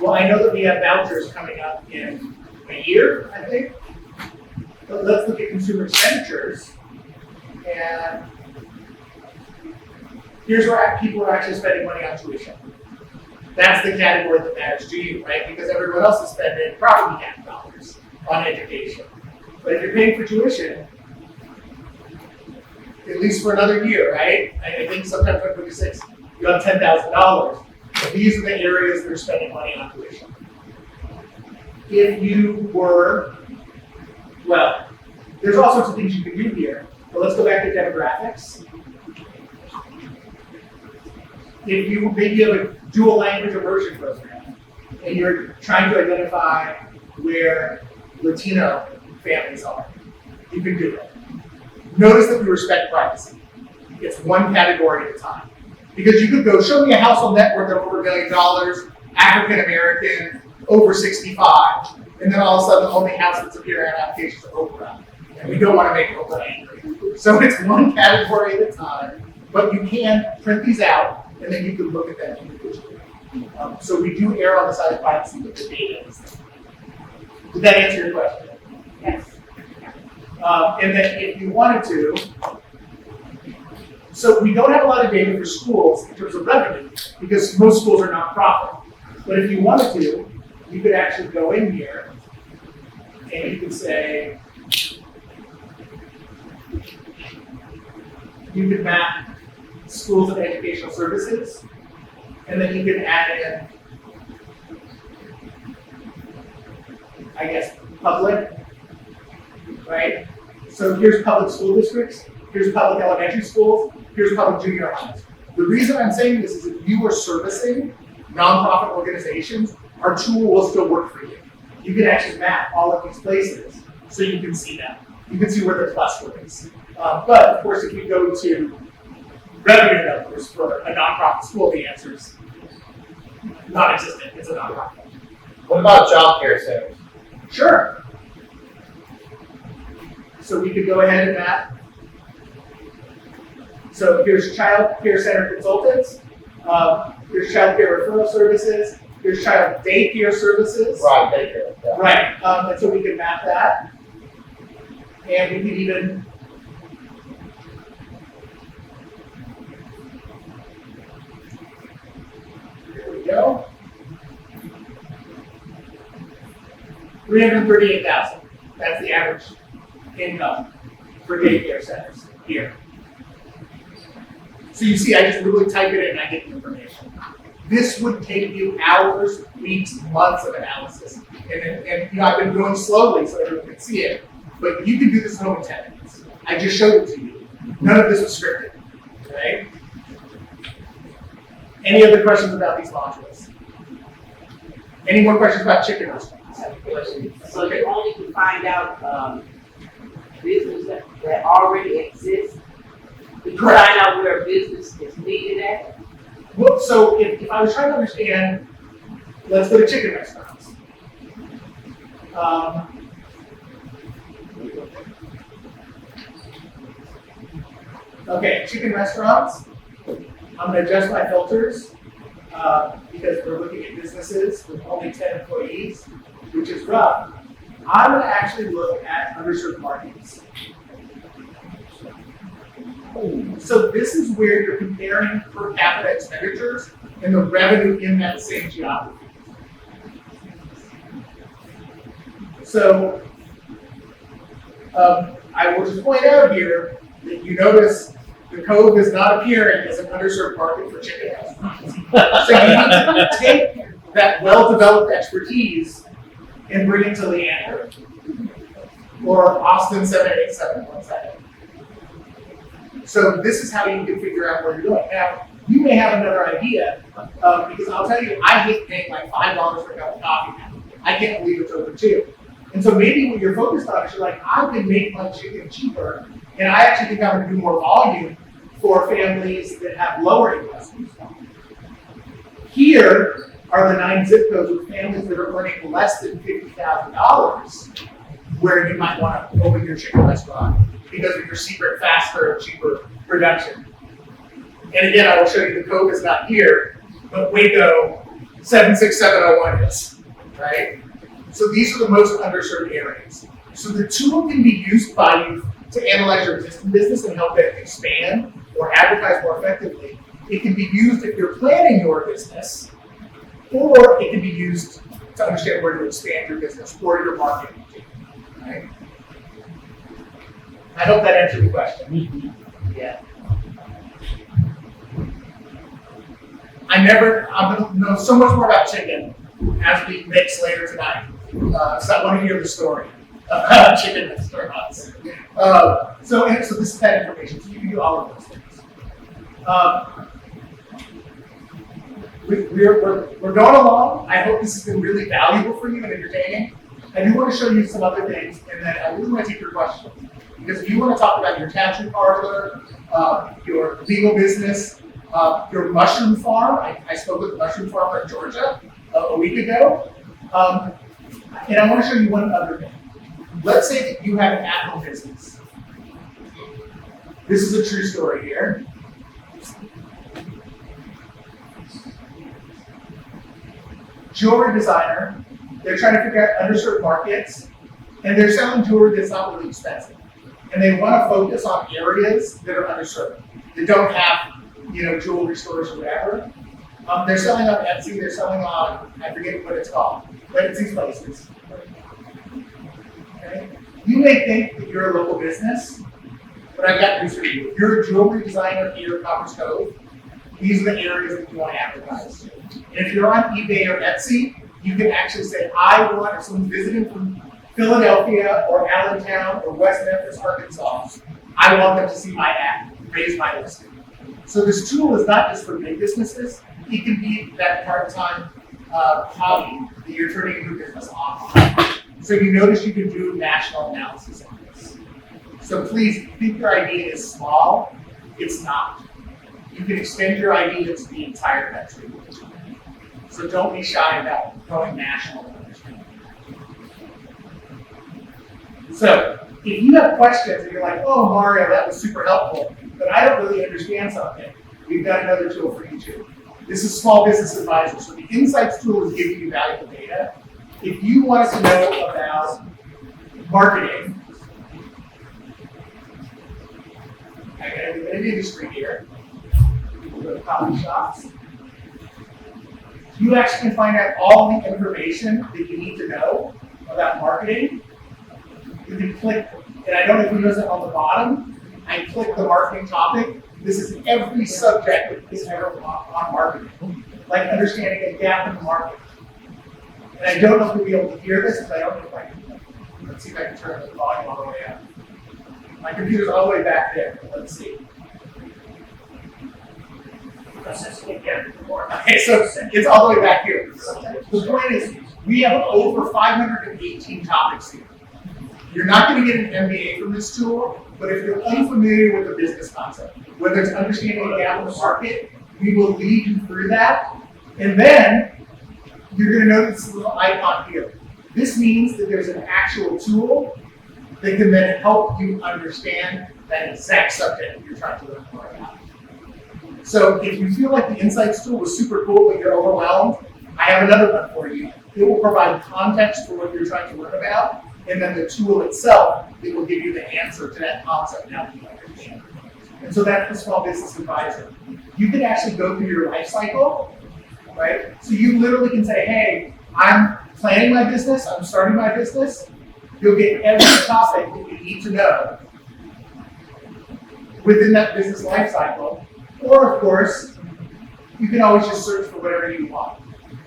well, I know that we have vouchers coming up in a year, I think. But let's look at consumer expenditures. And here's where people are actually spending money on tuition. That's the category that matters to you, right? Because everyone else is spending property tax dollars on education. But if you're paying for tuition, at least for another year, right? I think sometimes by 26, you have $10,000. But these are the areas that are spending money on tuition. if you were, well, there's all sorts of things you can do here, but let's go back to demographics. If you maybe have a dual language immersion program and you're trying to identify where Latino families are, you can do it. Notice that we respect privacy. It's one category at a time. Because you could go, show me a household net worth of over $1 million, African American, over 65, and then all of a sudden the only house that's appearing on applications is Oprah. And we don't want to make Oprah angry. So it's one category at a time, but you can print these out and then you can look at them individually. So we do err on the side of privacy with the data. Did that answer your question? Yes. And then if you wanted to, so we don't have a lot of data for schools in terms of revenue because most schools are nonprofit. But if you wanted to, you could actually go in here and you could say, you could map schools and educational services, and then you can add in, I guess, public, right? So here's public school districts, here's public elementary schools, here's public junior highs. The reason I'm saying this is if you are servicing nonprofit organizations, our tool will still work for you. You can actually map all of these places so you can see them. You can see where the cluster is. But of course, if you go to revenue numbers for a nonprofit school, the answer is non-existent. It's a nonprofit. What about child care centers? Sure. So we could go ahead and map. So here's child care center consultants. Here's child care referral services. Here's child daycare services. Right, daycare. Yeah. Right. And so we can map that. And we can even here we go. 338,000. That's the average income for daycare centers here. So you see, I just literally type it in and I get the information. This would take you hours, weeks, months of analysis. And you know, I've been going slowly so everyone can see it, but you can do this at home in 10 minutes. I just showed it to you. None of this was scripted, right? Any other questions about these modules? Any more questions about chicken restaurants? So you only can find out business that already exists. You can find out where a business is needed at. Well, so if I was trying to understand, let's go to chicken restaurants. Okay, chicken restaurants. I'm going to adjust my filters because we're looking at businesses with only 10 employees, which is rough. I'm going to actually look at underserved markets. So this is where you're comparing per capita expenditures and the revenue in that same geography. So I will just point out here that you notice the Cove is not appearing as an underserved market for chicken restaurants. So you need to take that well-developed expertise and bring it to Leander or Austin 78717. So this is how you can figure out where you're going. Now, you may have another idea, because I'll tell you, I hate paying like $5 for a cup of coffee now. I can't believe it's over too. And so maybe what you're focused on is you're like, I can make my chicken cheaper, and I actually think I'm gonna do more volume for families that have lower incomes. Here are the 9 zip codes with families that are earning less than $50,000, where you might want to open your chicken restaurant because of your secret, faster, cheaper production. And again, I will show you the code is not here, but Waco 76701 is, right? So these are the most underserved areas. So the tool can be used by you to analyze your existing business and help it expand or advertise more effectively. It can be used if you're planning your business, or it can be used to understand where to expand your business or your marketing. Right? I hope that answered the question. Yeah. I'm gonna know so much more about chicken as we mix later tonight. So I want to hear the story about chicken restaurants. So this is that information, so you can do all of those things. We're going along. I hope this has been really valuable for you and entertaining. I do want to show you some other things, and then I really want to take your questions. Because if you want to talk about your tattoo parlor, your legal business, your mushroom farm, I spoke with a mushroom farmer in Georgia a week ago, and I want to show you one other thing. Let's say that you have an apple business. This is a true story here. Jewelry designer, they're trying to figure out underserved markets, and they're selling jewelry that's not really expensive. And they want to focus on areas that are underserved, that don't have, jewelry stores or whatever. They're selling on Etsy, they're selling on, I forget what it's called, but it's these places. Okay? You may think that you're a local business, but I've got news for you. If you're a jewelry designer here at Copperas Cove, these are the areas that you want to advertise to. And if you're on eBay or Etsy, you can actually say, I want, if someone's visiting from Philadelphia or Allentown or West Memphis, Arkansas, I want them to see my ad, raise my listing. So this tool is not just for big businesses, it can be that part-time hobby that you're turning into a business online. So you notice you can do national analysis on this. So please, if you think your idea is small, it's not. You can extend your idea to the entire country. So don't be shy about going national. So if you have questions and you're like, oh, Mario, that was super helpful, but I don't really understand something, we've got another tool for you too. This is Small Business Advisor. So the Insights tool is giving you valuable data. If you want to know about marketing, I got an industry here. People go to coffee shops. You actually can find out all the information that you need to know about marketing. You can click, and I don't know if you notice it on the bottom, I click the marketing topic. This is every subject that is ever on marketing, like understanding a gap in the market. And I don't know if you'll be able to hear this, because I don't know if I can. Let's see if I can turn the volume all the way up. My computer's all the way back there. Let's see. Okay, so it's all the way back here. The point is, we have over 518 topics here. You're not going to get an MBA from this tool, but if you're unfamiliar with the business concept, whether it's understanding the gap in the market, we will lead you through that. And then you're going to notice this little icon here. This means that there's an actual tool that can then help you understand that exact subject that you're trying to learn more about. So if you feel like the Insights tool was super cool but you're overwhelmed, I have another one for you. It will provide context for what you're trying to learn about, and then the tool itself, it will give you the answer to that concept now that you understand. And so that's the Small Business Advisor. You can actually go through your life cycle, right? So you literally can say, hey, I'm planning my business, I'm starting my business. You'll get every topic that you need to know within that business life cycle. Or, of course, you can always just search for whatever you want.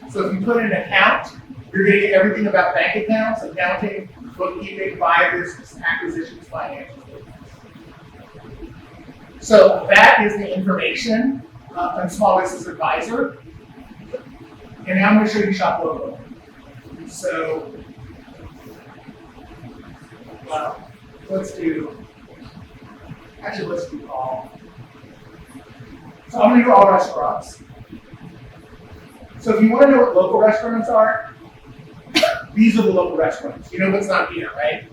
So if you put in an account, you're going to get everything about bank accounts, accounting, bookkeeping, buyers, acquisitions, financial statements. So that is the information on Small Business Advisor. And now I'm going to show you Shop Logo. So, let's do all. So I'm going to do all restaurants. So if you want to know what local restaurants are, these are the local restaurants. You know what's not here, right?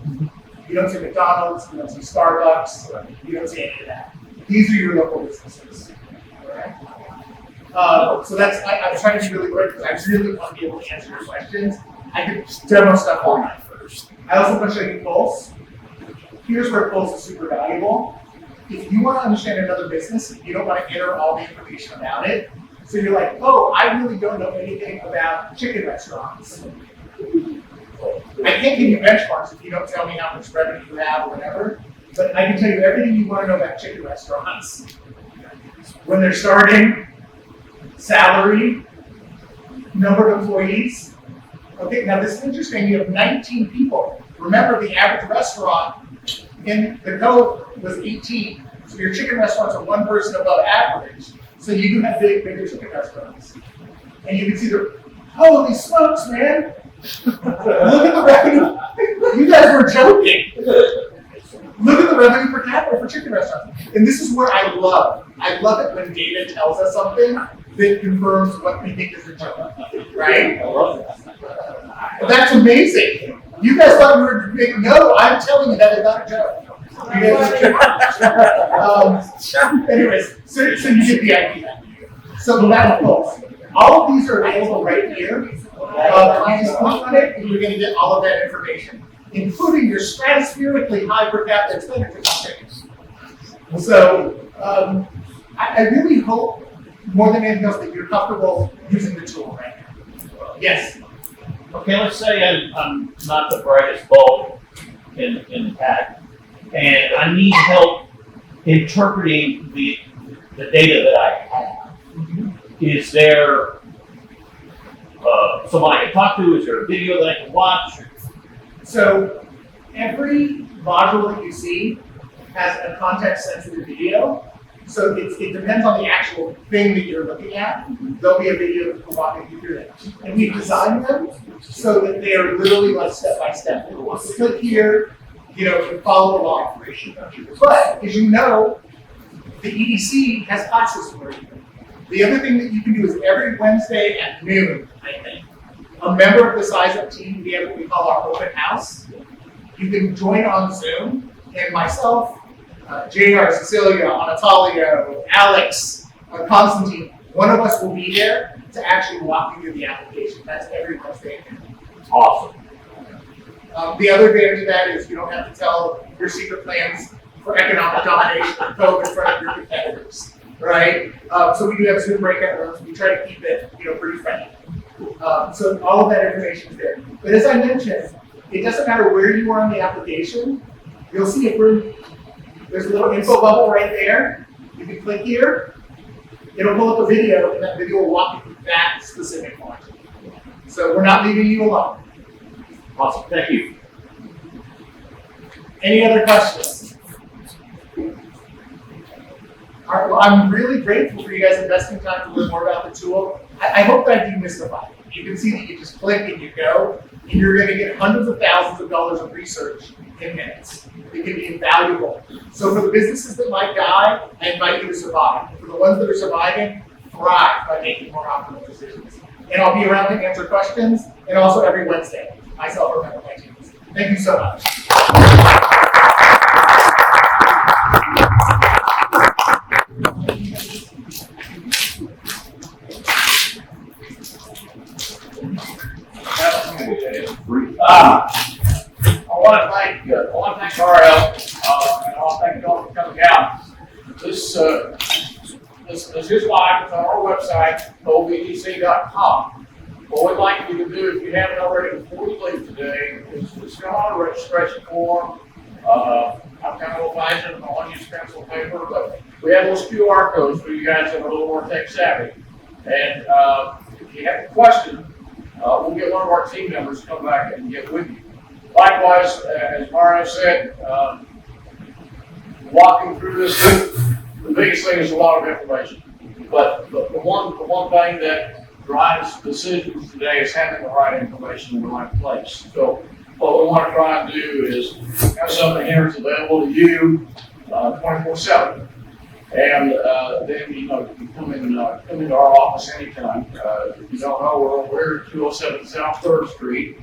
You don't see McDonald's, you don't see Starbucks, you don't see any of that. These are your local businesses. All right? So that's, I'm trying to be really quick because I really want to be able to answer your questions. I could demo stuff all night first. I also want to show you Pulse. Here's where Pulse is super valuable. If you want to understand another business, you don't want to enter all the information about it. So you're like, oh, I really don't know anything about chicken restaurants. I can't give you benchmarks if you don't tell me how much revenue you have or whatever, but I can tell you everything you want to know about chicken restaurants. When they're starting, salary, number of employees, Okay, now this is interesting, you have 19 people. Remember, the average restaurant in the Cove was 18. So your chicken restaurants are one person above average. So you do have bigger chicken restaurants. And you can see holy smokes, man. Look at the revenue. You guys were joking. Look at the revenue per capita for chicken restaurants. And this is where I love it when data tells us something that confirms what we think is a joke, right? I love that. That's amazing. You guys thought we were making, no, I'm telling you that is not a joke. You guys, anyways, so you get the idea. So that's close. All of these are available right here. You just click on it and you're going to get all of that information, including your stratospherically high per capita expenditures. So I really hope, more than anything else, that you're comfortable using the tool right now. Yes? Okay, let's say I'm not the brightest bulb in the pack, and I need help interpreting the data that I have. Is there someone I can talk to? Is there a video that I can watch? So every module that you see has a context-sensitive video. So it depends on the actual thing that you're looking at. There'll be a video that will walk you through that. And we've designed them so that they are literally like step-by-step. So click here, to follow along. But as you know, the EDC has classes for you. The other thing that you can do is every Wednesday at noon, I think, a member of the SizeUp team, we have what we call our open house. You can join on Zoom, and myself, JR, Cecilia, Anatolio, Alex, Constantine, one of us will be there to actually walk you through the application. That's every Wednesday. Awesome. The other advantage of that is you don't have to tell your secret plans for economic domination of Cove in front of your competitors, right? So we do have Zoom breakout rooms. We try to keep it, pretty friendly. So all of that information is there. But as I mentioned, it doesn't matter where you are on the application. You'll see it where there's a little info bubble right there. You can click here. It'll pull up a video, and that video will walk you through that specific module. So we're not leaving you alone. Awesome. Thank you. Any other questions? All right, well, I'm really grateful for you guys investing time to learn more about the tool. I hope that I demystify it. You can see that you just click and you go, and you're going to get hundreds of thousands of dollars of research in minutes. It can be invaluable. So for the businesses that might die, I invite you to survive. For the ones that are surviving, thrive by making more optimal decisions. And I'll be around to answer questions, and also every Wednesday. Myself or my teams. Thank you so much. I want to thank Mario, and I want to thank you all for coming out. This is live. It's on our website, obdc.com. What we'd like you to do, if you haven't already, before you leave today, is fill out a registration form. I'm kind of old-fashioned, I don't want to use pencil paper, but we have those QR codes for you guys that are a little more tech savvy. And if you have a question, we'll get one of our team members to come back and get with you. Likewise, as Mario said, walking through this, the biggest thing is a lot of information. But the one thing that drives decisions today is having the right information in the right place. So what we want to try and do is have something here that's available to you 24/7. And then, you can come into our office anytime. If you don't know, we're at 207 South 3rd Street.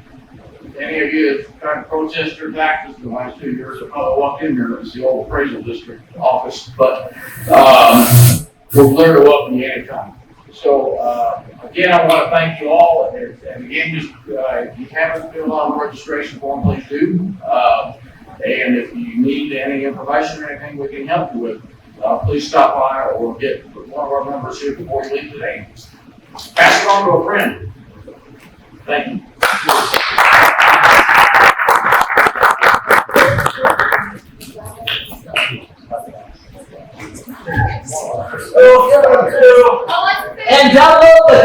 If any of you have tried to protest your taxes in the last 2 years, I probably walked in there, it's the old appraisal district office. But we're there to welcome you anytime. So again, I want to thank you all. And again, just if you haven't filled out a registration form, please do. And if you need any information or anything we can help you with, please stop by or get one of our members here before you leave today. Pass it on to a friend. Thank you. And download the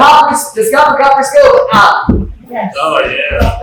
Discover Copperas Cove app. Yes. Oh, yeah.